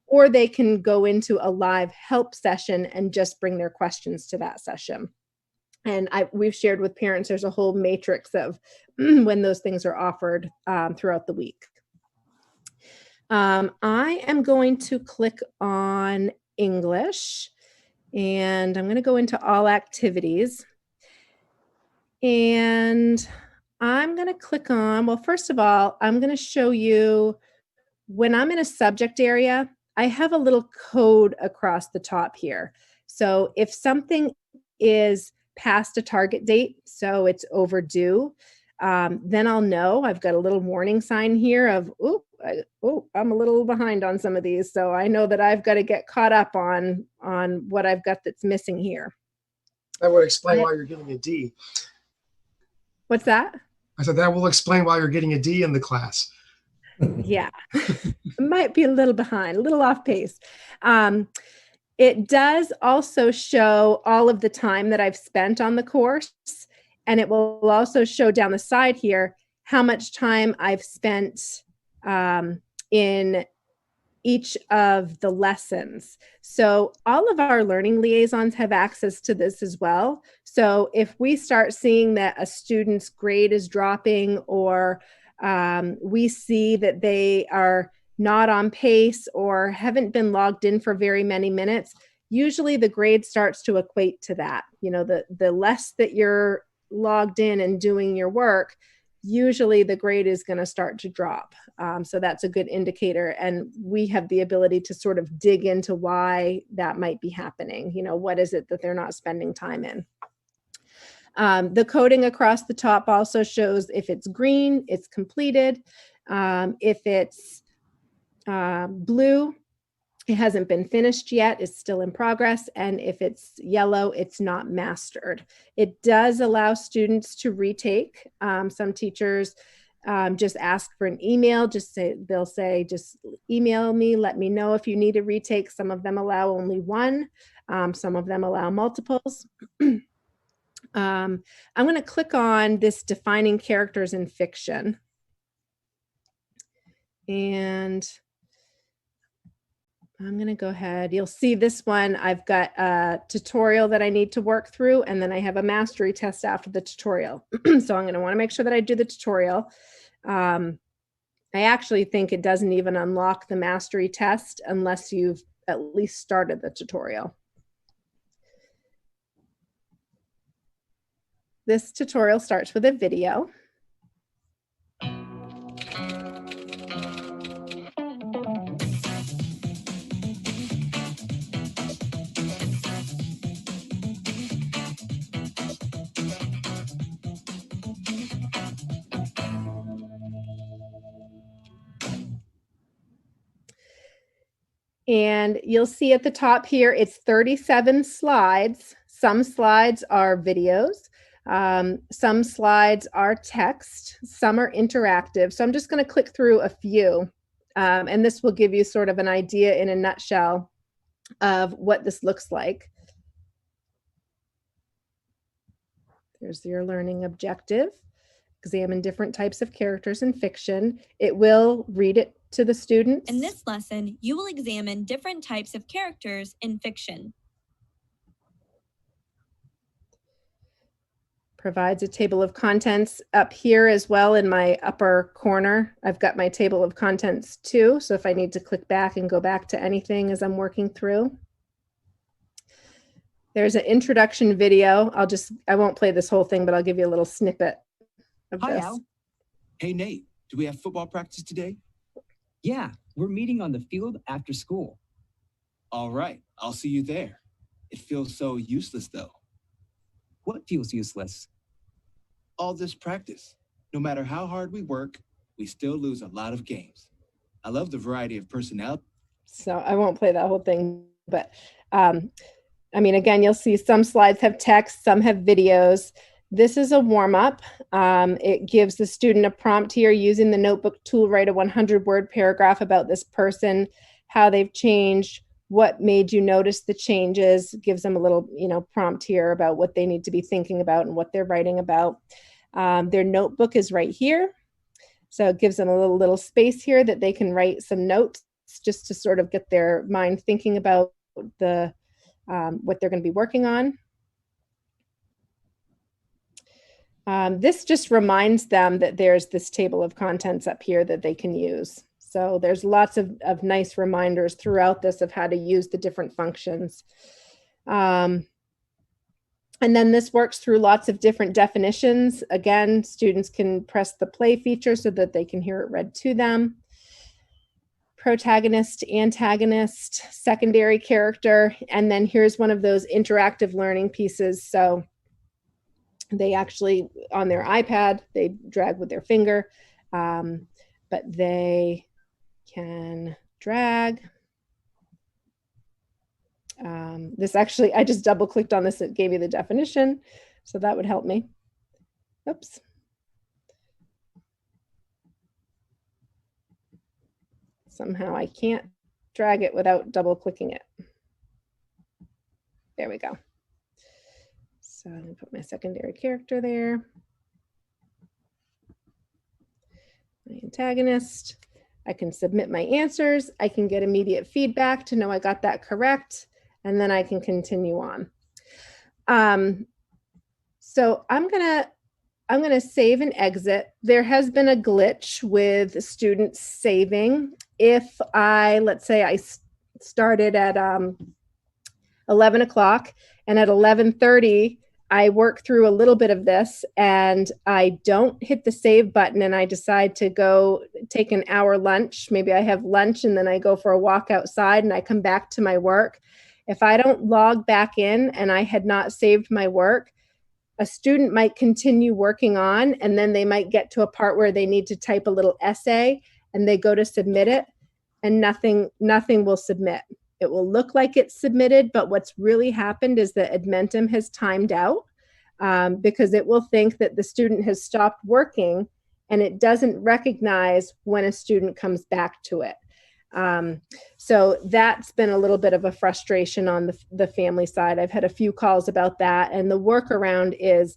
or they can go into a live help session and just bring their questions to that session. And we've shared with parents, there's a whole matrix of when those things are offered throughout the week. I am going to click on English, and I'm going to go into all activities. And I'm going to click on, well, first of all, I'm going to show you when I'm in a subject area, I have a little code across the top here. So if something is past a target date, so it's overdue, then I'll know. I've got a little warning sign here of, oop, I'm a little behind on some of these. So I know that I've got to get caught up on what I've got that's missing here. That would explain why you're getting a D. What's that? I said that will explain why you're getting a D in the class. Yeah, might be a little behind, a little off pace. It does also show all of the time that I've spent on the course, and it will also show down the side here how much time I've spent in each of the lessons. So all of our learning liaisons have access to this as well. So if we start seeing that a student's grade is dropping, or we see that they are not on pace or haven't been logged in for very many minutes, usually the grade starts to equate to that. You know, the less that you're logged in and doing your work, usually the grade is going to start to drop. So that's a good indicator. And we have the ability to sort of dig into why that might be happening. You know, what is it that they're not spending time in? The coding across the top also shows if it's green, it's completed. If it's blue, it hasn't been finished yet, it's still in progress. And if it's yellow, it's not mastered. It does allow students to retake. Some teachers just ask for an email, they'll say, just email me, let me know if you need a retake. Some of them allow only one, some of them allow multiples. I'm going to click on this defining characters in fiction. And I'm going to go ahead. You'll see this one. I've got a tutorial that I need to work through, and then I have a mastery test after the tutorial. So I'm going to want to make sure that I do the tutorial. I actually think it doesn't even unlock the mastery test unless you've at least started the tutorial. This tutorial starts with a video. And you'll see at the top here, it's 37 slides. Some slides are videos. Some slides are text. Some are interactive. So I'm just going to click through a few. And this will give you sort of an idea in a nutshell of what this looks like. There's your learning objective. Examine different types of characters in fiction. It will read it to the students. In this lesson, you will examine different types of characters in fiction. Provides a table of contents up here as well in my upper corner. I've got my table of contents too. So if I need to click back and go back to anything as I'm working through. There's an introduction video. I won't play this whole thing, but I'll give you a little snippet of Hi, this. Al. Hey, Nate, do we have football practice today? Yeah, we're meeting on the field after school. All right, I'll see you there. It feels so useless, though. What feels useless? All this practice. No matter how hard we work, we still lose a lot of games. I love the variety of personnel. So I won't play that whole thing, but I mean, again, you'll see some slides have text, some have videos. This is a warm-up. It gives the student a prompt here using the notebook tool, write a 100-word paragraph about this person, how they've changed, what made you notice the changes, gives them a little, prompt here about what they need to be thinking about and what they're writing about. Their notebook is right here. So it gives them a little space here that they can write some notes just to sort of get their mind thinking about what they're going to be working on. This just reminds them that there's this table of contents up here that they can use. So there's lots of nice reminders throughout this of how to use the different functions. And then this works through lots of different definitions. Again, students can press the play feature so that they can hear it read to them. Protagonist, antagonist, secondary character, and then here's one of those interactive learning pieces. So they actually, on their iPad, they drag with their finger, but they can drag. This actually, I just double clicked on this. It gave me the definition. So that would help me. Oops. Somehow I can't drag it without double clicking it. There we go. So I'm going to put my secondary character there. My antagonist. I can submit my answers. I can get immediate feedback to know I got that correct. And then I can continue on. So I'm gonna save and exit. There has been a glitch with students saving. If let's say I started at 11 o'clock and at 11:30, I work through a little bit of this and I don't hit the save button and I decide to go take an hour lunch. Maybe I have lunch and then I go for a walk outside and I come back to my work. If I don't log back in and I had not saved my work, a student might continue working on, and then they might get to a part where they need to type a little essay and they go to submit it and nothing will submit. It will look like it's submitted, but what's really happened is that Edmentum has timed out because it will think that the student has stopped working and it doesn't recognize when a student comes back to it. So that's been a little bit of a frustration on the family side. I've had a few calls about that, and the workaround is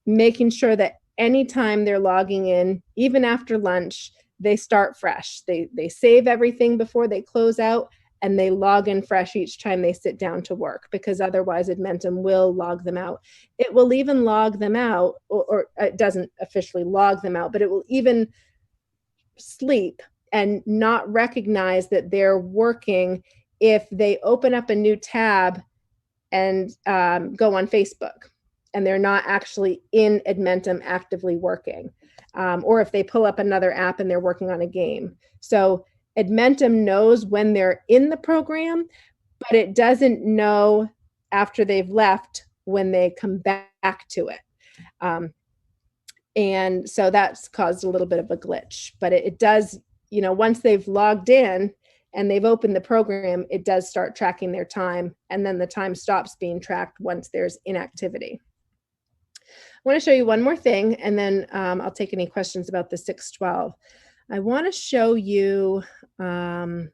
making sure that anytime they're logging in, even after lunch, they start fresh. They save everything before they close out, and they log in fresh each time they sit down to work, because otherwise Edmentum will log them out. It will even log them out, or it doesn't officially log them out, but it will even sleep and not recognize that they're working if they open up a new tab and go on Facebook and they're not actually in Edmentum actively working, or if they pull up another app and they're working on a game. So Edmentum knows when they're in the program, but it doesn't know after they've left when they come back to it. And so that's caused a little bit of a glitch, but it does, you know, once they've logged in and they've opened the program, it does start tracking their time, and then the time stops being tracked once there's inactivity. I want to show you one more thing, and then I'll take any questions about the 612. I want to show you, let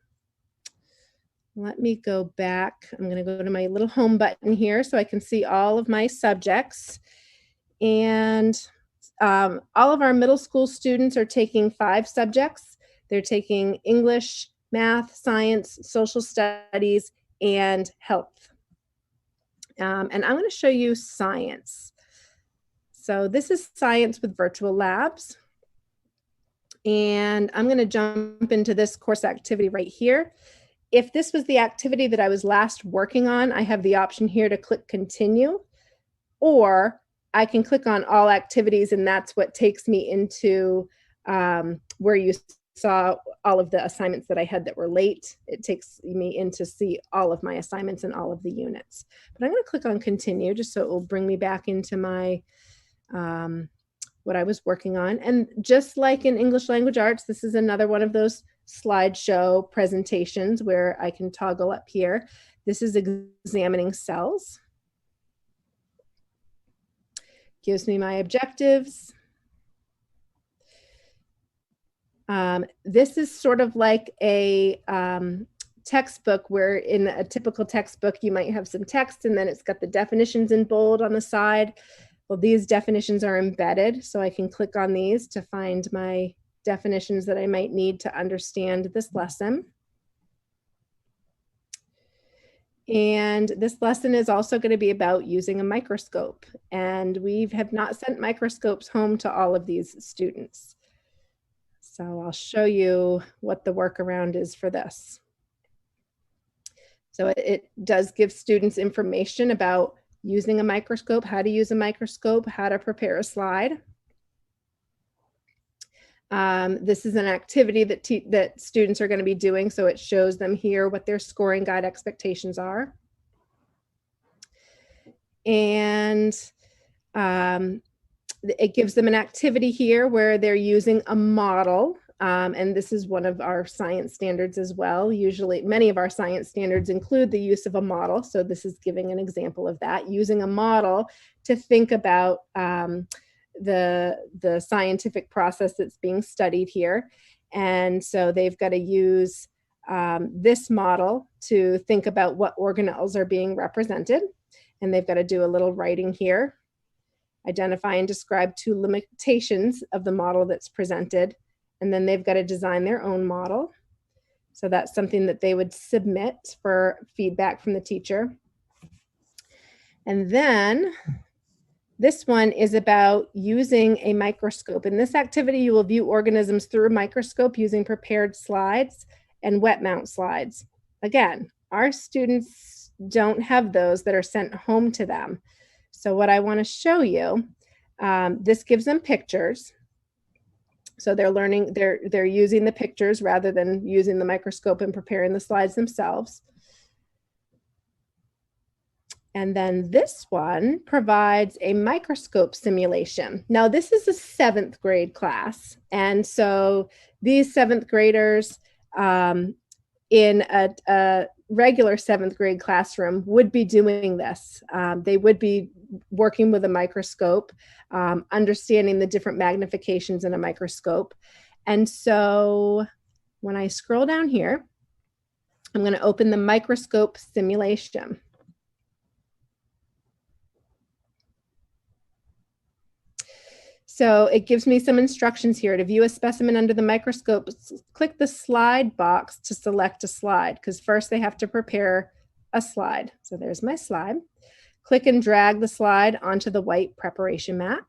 me go back. I'm going to go to my little home button here so I can see all of my subjects. And all of our middle school students are taking 5 subjects. They're taking English, math, science, social studies, and health. And I'm going to show you science. So this is science with virtual labs. And I'm going to jump into this course activity right here. If this was the activity that I was last working on, I have the option here to click continue, or I can click on all activities, and that's what takes me into where you saw all of the assignments that I had that were late. It takes me in to see all of my assignments and all of the units. But I'm going to click on continue just so it will bring me back into my what I was working on. And just like in English Language Arts, this is another one of those slideshow presentations where I can toggle up here. This is examining cells. Gives me my objectives. This is sort of like a textbook, where in a typical textbook, you might have some text and then it's got the definitions in bold on the side. Well, these definitions are embedded, so I can click on these to find my definitions that I might need to understand this lesson. And this lesson is also going to be about using a microscope. And we have not sent microscopes home to all of these students. So I'll show you what the workaround is for this. So it does give students information about using a microscope, how to use a microscope, how to prepare a slide. This is an activity that students are going to be doing, so it shows them here what their scoring guide expectations are. And it gives them an activity here where they're using a model. And this is one of our science standards as well. Usually, many of our science standards include the use of a model. So this is giving an example of that, using a model to think about the scientific process that's being studied here. And so they've got to use this model to think about what organelles are being represented. And they've got to do a little writing here, identify and describe 2 limitations of the model that's presented. And then they've got to design their own model. So that's something that they would submit for feedback from the teacher. And then this one is about using a microscope. In this activity, you will view organisms through a microscope using prepared slides and wet mount slides. Again, our students don't have those that are sent home to them. So what I want to show you, this gives them pictures. So they're learning, they're using the pictures rather than using the microscope and preparing the slides themselves. And then this one provides a microscope simulation. Now this is a 7th grade class. And so these 7th graders in a regular 7th grade classroom would be doing this. They would be working with a microscope, understanding the different magnifications in a microscope. And so when I scroll down here, I'm going to open the microscope simulation. So it gives me some instructions here. To view a specimen under the microscope, click the slide box to select a slide, because first they have to prepare a slide. So there's my slide. Click and drag the slide onto the white preparation mat.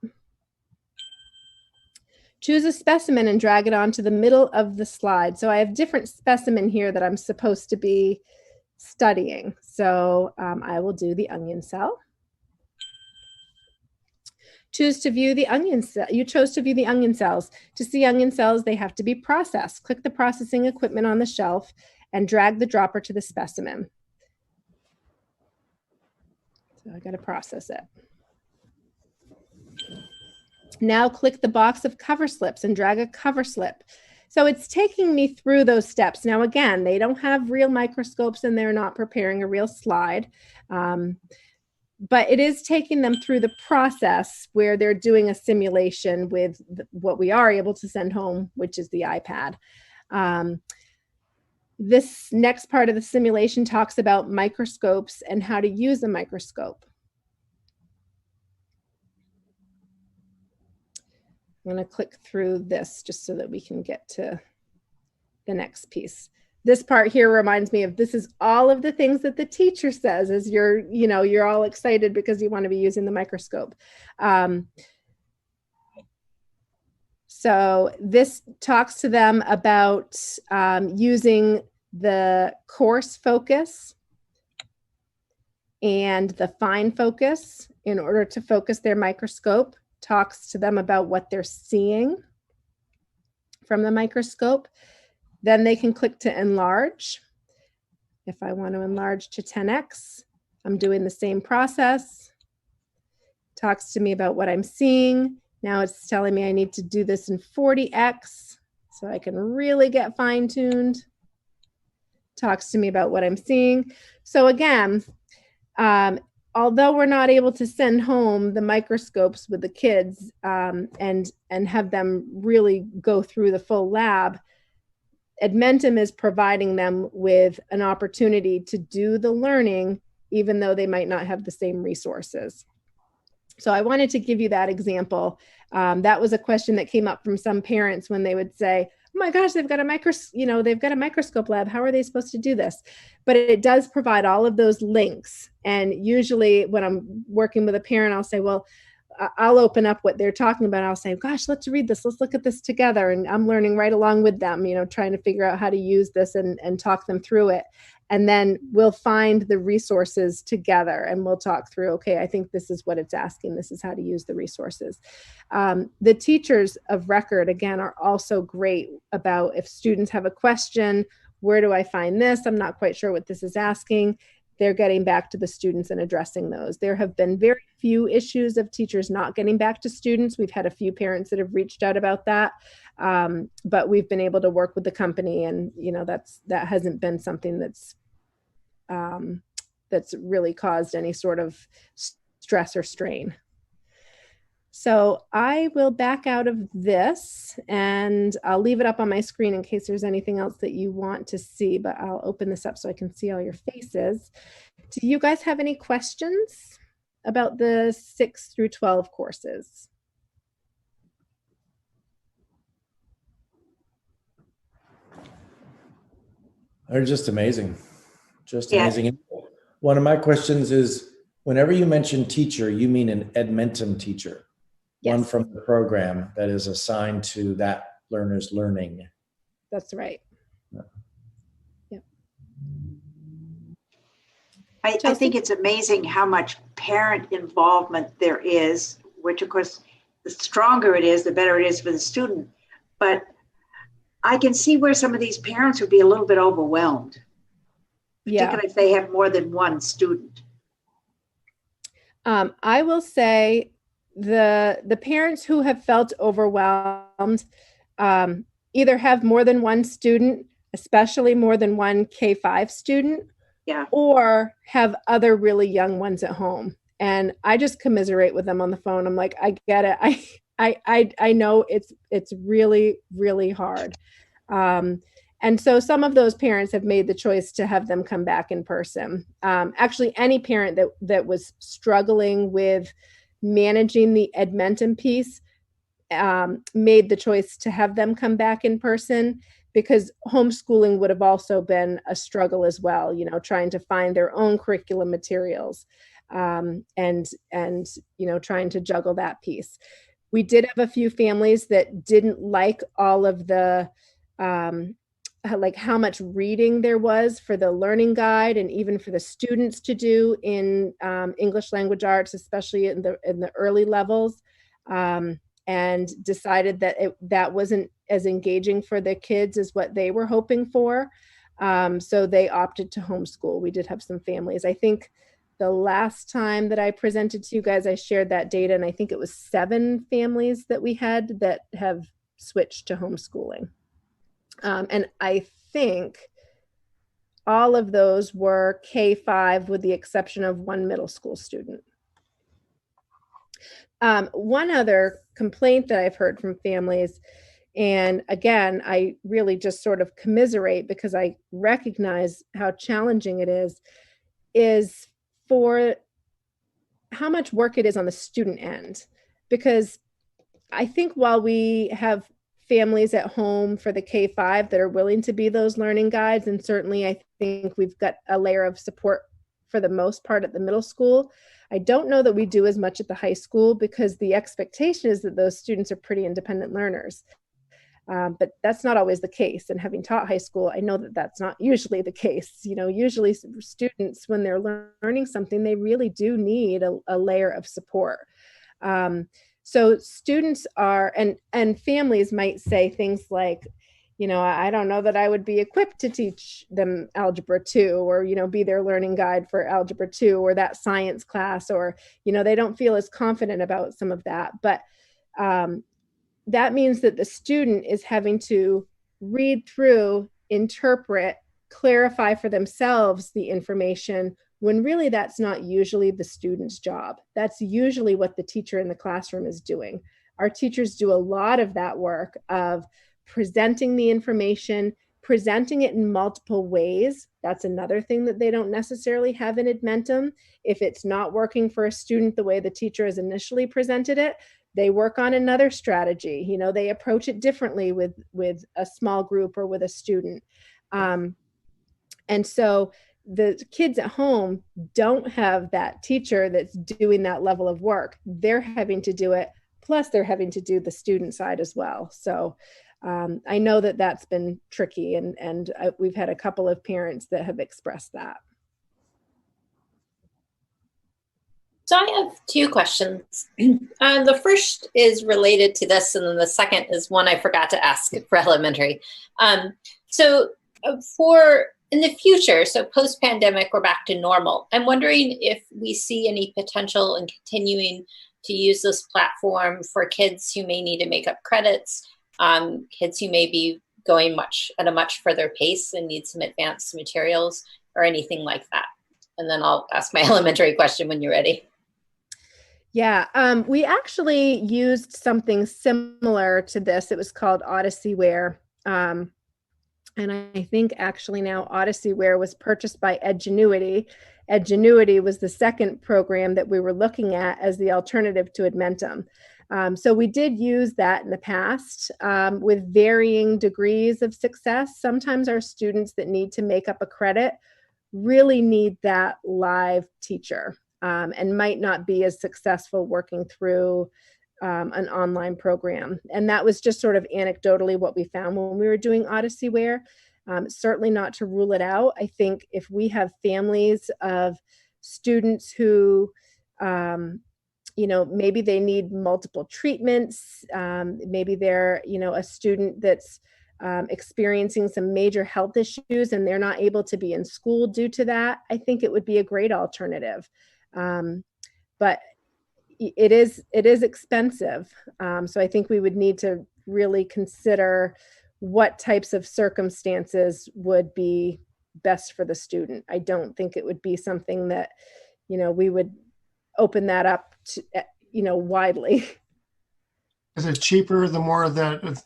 Choose a specimen and drag it onto the middle of the slide. So I have different specimen here that I'm supposed to be studying. So I will do the onion cell. Choose to view the onion cell. You chose to view the onion cells. To see onion cells, they have to be processed. Click the processing equipment on the shelf and drag the dropper to the specimen. So I got to process it. Now click the box of cover slips and drag a cover slip. So it's taking me through those steps. Now again, they don't have real microscopes and they're not preparing a real slide. But it is taking them through the process where they're doing a simulation with what we are able to send home, which is the iPad. This next part of the simulation talks about microscopes and how to use a microscope. I'm going to click through this just so that we can get to the next piece. This part here reminds me of, this is all of the things that the teacher says as you're all excited because you want to be using the microscope. So this talks to them about using the coarse focus and the fine focus in order to focus their microscope. Talks to them about what they're seeing from the microscope. Then they can click to enlarge. If I want to enlarge to 10x, I'm doing the same process. Talks to me about what I'm seeing. Now it's telling me I need to do this in 40x so I can really get fine-tuned. Talks to me about what I'm seeing. So again, although we're not able to send home the microscopes with the kids and have them really go through the full lab, Edmentum is providing them with an opportunity to do the learning, even though they might not have the same resources. So I wanted to give you that example. That was a question that came up from some parents when they would say, oh my gosh, they've got a microscope lab. How are they supposed to do this? But it does provide all of those links. And usually when I'm working with a parent, I'll say, well, I'll open up what they're talking about. I'll say, gosh, let's read this. Let's look at this together. And I'm learning right along with them, trying to figure out how to use this and talk them through it. And then we'll find the resources together and we'll talk through, okay, I think this is what it's asking. This is how to use the resources. The teachers of record, again, are also great about if students have a question, where do I find this? I'm not quite sure what this is asking. They're getting back to the students and addressing those. There have been very few issues of teachers not getting back to students. We've had a few parents that have reached out about that. But we've been able to work with the company, and that hasn't been something that's really caused any sort of stress or strain. So I will back out of this, and I'll leave it up on my screen in case there's anything else that you want to see, but I'll open this up so I can see all your faces. Do you guys have any questions about the 6 through 12 courses? They're just amazing. Just amazing. One of my questions is, whenever you mention teacher, you mean an Edmentum teacher? One from the program that is assigned to that learner's learning. That's right. Yeah. I think it's amazing how much parent involvement there is, which of course, the stronger it is, the better it is for the student. But I can see where some of these parents would be a little bit overwhelmed, particularly if they have more than one student. I will say the parents who have felt overwhelmed either have more than one student, especially more than one K-5 student, or have other really young ones at home. And I just commiserate with them on the phone. I'm like, I get it. I know it's really, really hard. And so some of those parents have made the choice to have them come back in person. Actually, any parent that was struggling with managing the Edmentum piece made the choice to have them come back in person, because homeschooling would have also been a struggle as well, trying to find their own curriculum materials and trying to juggle that piece. We did have a few families that didn't like all of the like how much reading there was for the learning guide and even for the students to do in English language arts, especially in the early levels, and decided that that wasn't as engaging for the kids as what they were hoping for. So they opted to homeschool. We did have some families. I think the last time that I presented to you guys, I shared that data, and I think it was 7 families that we had that have switched to homeschooling. And I think all of those were K-5 with the exception of one middle school student. One other complaint that I've heard from families, and again, I really just sort of commiserate because I recognize how challenging it is for how much work it is on the student end. Because I think while we have families at home for the K-5 that are willing to be those learning guides, and certainly I think we've got a layer of support for the most part at the middle school, I don't know that we do as much at the high school, because the expectation is that those students are pretty independent learners. But that's not always the case. And having taught high school, I know that that's not usually the case. Usually students, when they're learning something, they really do need a layer of support. So students are, and families might say things like, I don't know that I would be equipped to teach them Algebra 2, or, be their learning guide for Algebra 2 or that science class, or, they don't feel as confident about some of that. But that means that the student is having to read through, interpret, clarify for themselves the information, when really that's not usually the student's job. That's usually what the teacher in the classroom is doing. Our teachers do a lot of that work of presenting the information, presenting it in multiple ways. That's another thing that they don't necessarily have in Edmentum. If it's not working for a student the way the teacher has initially presented it, they work on another strategy. They approach it differently with a small group or with a student. And so the kids at home don't have that teacher that's doing that level of work. They're having to do it, plus they're having to do the student side as well. So I know that that's been tricky, and we've had a couple of parents that have expressed that. So I have 2 questions. The first is related to this, and then the second is one I forgot to ask for elementary. So for in the future, so post-pandemic, we're back to normal. I'm wondering if we see any potential in continuing to use this platform for kids who may need to make up credits, kids who may be going at a much further pace and need some advanced materials or anything like that? And then I'll ask my elementary question when you're ready. Yeah, we actually used something similar to this. It was called OdysseyWare. And I think actually now OdysseyWare was purchased by Edgenuity. Edgenuity was the second program that we were looking at as the alternative to Edmentum. So we did use that in the past with varying degrees of success. Sometimes our students that need to make up a credit really need that live teacher and might not be as successful working through an online program. And that was just sort of anecdotally what we found when we were doing OdysseyWare. Certainly not to rule it out. I think if we have families of students who, maybe they need multiple treatments, maybe they're, a student that's experiencing some major health issues and they're not able to be in school due to that, I think it would be a great alternative. But it is expensive. So I think we would need to really consider what types of circumstances would be best for the student. I don't think it would be something that, we would open that up to, widely. Is it cheaper the more that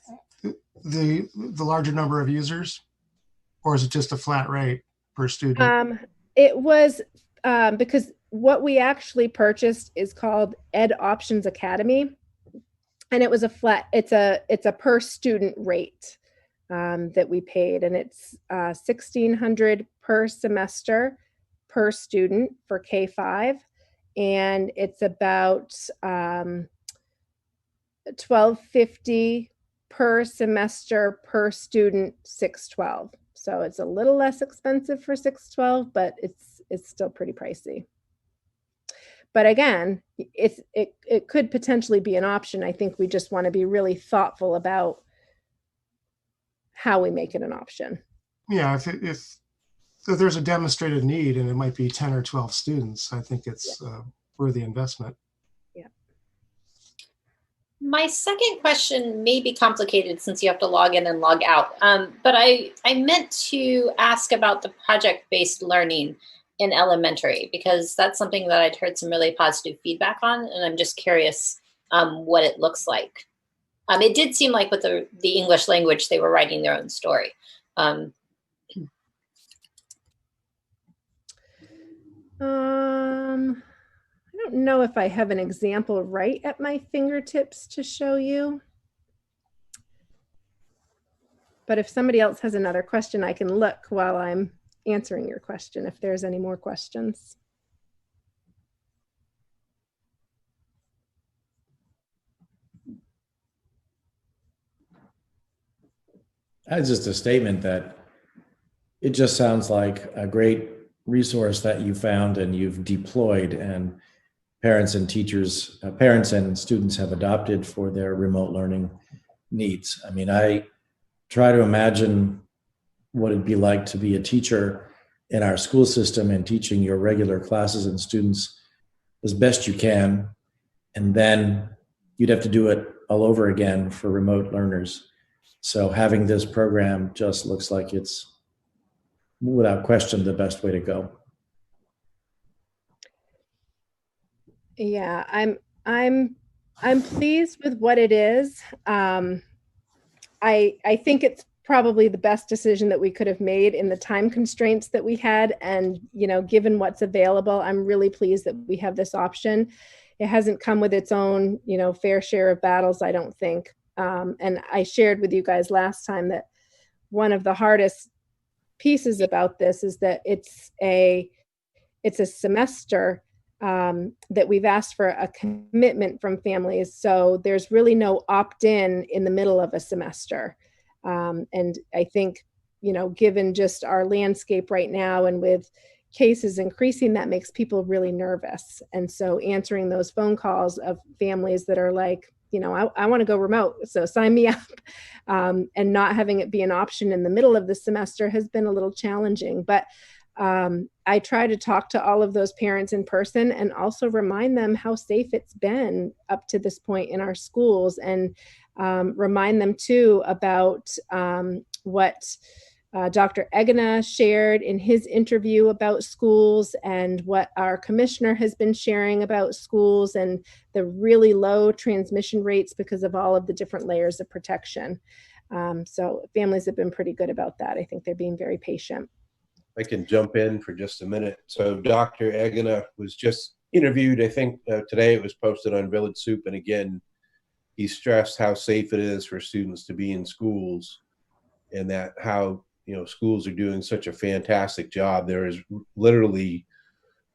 the larger number of users, or is it just a flat rate per student? It was because what we actually purchased is called Ed Options Academy, and it was it's a per student rate that we paid, and it's $1,600 per semester per student for K-5, and it's about $1,250 per semester per student 612. So it's a little less expensive for 612, but it's still pretty pricey. But again, it could potentially be an option. I think we just want to be really thoughtful about how we make it an option. Yeah, if there's a demonstrated need and it might be 10 or 12 students, I think it's worth the investment. Yeah. My second question may be complicated since you have to log in and log out. But I meant to ask about the project-based learning in elementary, because that's something that I'd heard some really positive feedback on, and I'm just curious what it looks like. It did seem like with the English language, they were writing their own story. I don't know if I have an example right at my fingertips to show you. But if somebody else has another question, I can look while I'm answering your question, if there's any more questions. That's just a statement that it just sounds like a great resource that you found and you've deployed, and parents and teachers, parents and students have adopted for their remote learning needs. I mean, I try to imagine what it'd be like to be a teacher in our school system and teaching your regular classes and students as best you can. And then you'd have to do it all over again for remote learners. So having this program just looks like it's, without question, the best way to go. Yeah, I'm pleased with what it is. I think it's probably the best decision that we could have made in the time constraints that we had, and given what's available, I'm really pleased that we have this option. It hasn't come with its own fair share of battles, I don't think. And I shared with you guys last time that one of the hardest pieces about this is that it's a semester that we've asked for a commitment from families. So there's really no opt-in in the middle of a semester. And I think, given just our landscape right now and with cases increasing, that makes people really nervous. And so answering those phone calls of families that are like, I want to go remote, so sign me up, and not having it be an option in the middle of the semester has been a little challenging. But I try to talk to all of those parents in person and also remind them how safe it's been up to this point in our schools, and remind them too about what Dr. Egena shared in his interview about schools, and what our commissioner has been sharing about schools, and the really low transmission rates because of all of the different layers of protection. So families have been pretty good about that. I think they're being very patient. I can jump in for just a minute. So Dr. Egena was just interviewed, I think today it was posted on Village Soup, and again, he stressed how safe it is for students to be in schools, and that how, you know, schools are doing such a fantastic job. There is literally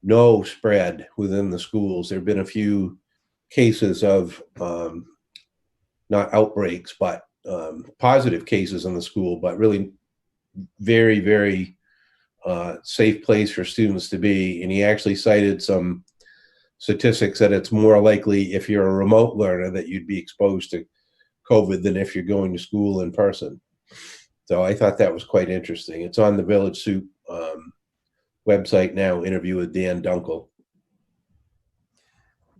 no spread within the schools. There have been a few cases of not outbreaks, but positive cases in the school, but really very, very safe place for students to be. And he actually cited some statistics that it's more likely if you're a remote learner that you'd be exposed to COVID than if you're going to school in person. So I thought that was quite interesting. It's on the Village Soup website now, interview with Dan Dunkel.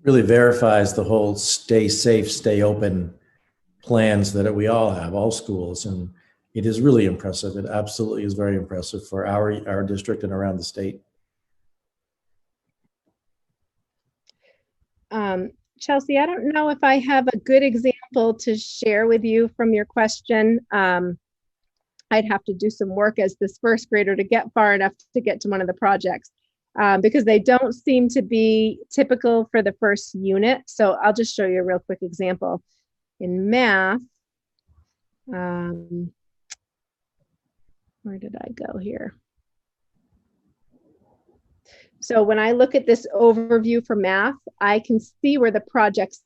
Really verifies the whole stay safe, stay open plans that we all have, all schools. And it is really impressive. It absolutely is very impressive for our district and around the state. Chelsea, I don't know if I have a good example to share with you from your question. I'd have to do some work as this first grader to get far enough to get to one of the projects, because they don't seem to be typical for the first unit. So I'll just show you a real quick example. In math, where did I go here? So when I look at this overview for math, I can see where the projects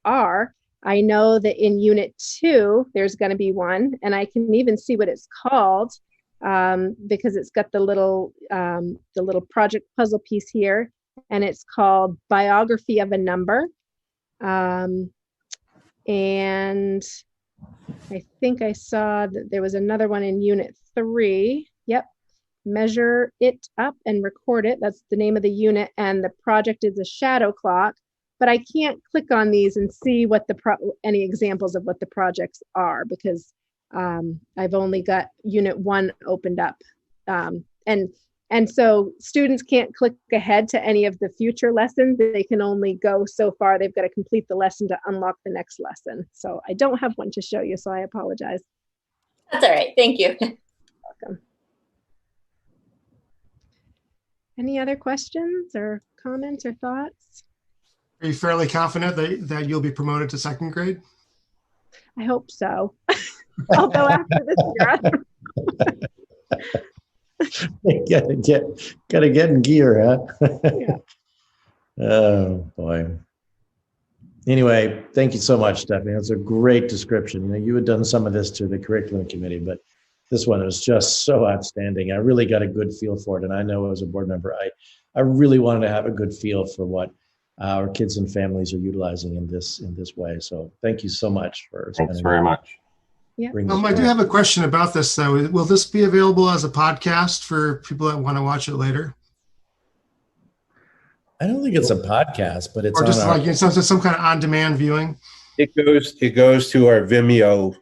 are. I know that in unit 2, there's going to be one, and I can even see what it's called because it's got the little project puzzle piece here, and it's called Biography of a Number. And I think I saw that there was another one in unit 3. Yep. Measure it up and record it. That's the name of the unit. And the project is a shadow clock, but I can't click on these and see what any examples of what the projects are, because I've only got unit 1 opened up. And so students can't click ahead to any of the future lessons. They can only go so far. They've got to complete the lesson to unlock the next lesson. So I don't have one to show you, so I apologize. That's all right. Thank you. Welcome. Any other questions or comments or thoughts? Are you fairly confident that you'll be promoted to 2nd grade? I hope so. Although after this year, gotta get in gear, huh? Yeah. Oh boy. Anyway, thank you so much, Stephanie. That's a great description. You know, you had done some of this to the curriculum committee, but this one was just so outstanding. I really got a good feel for it. And I know as a board member, I really wanted to have a good feel for what our kids and families are utilizing in this way. So thank you so much for Thanks very much. Yeah. I do have a question about this though. Will this be available as a podcast for people that want to watch it later? I don't think it's a podcast, but it's or just like some kind of on-demand viewing. It goes to our Vimeo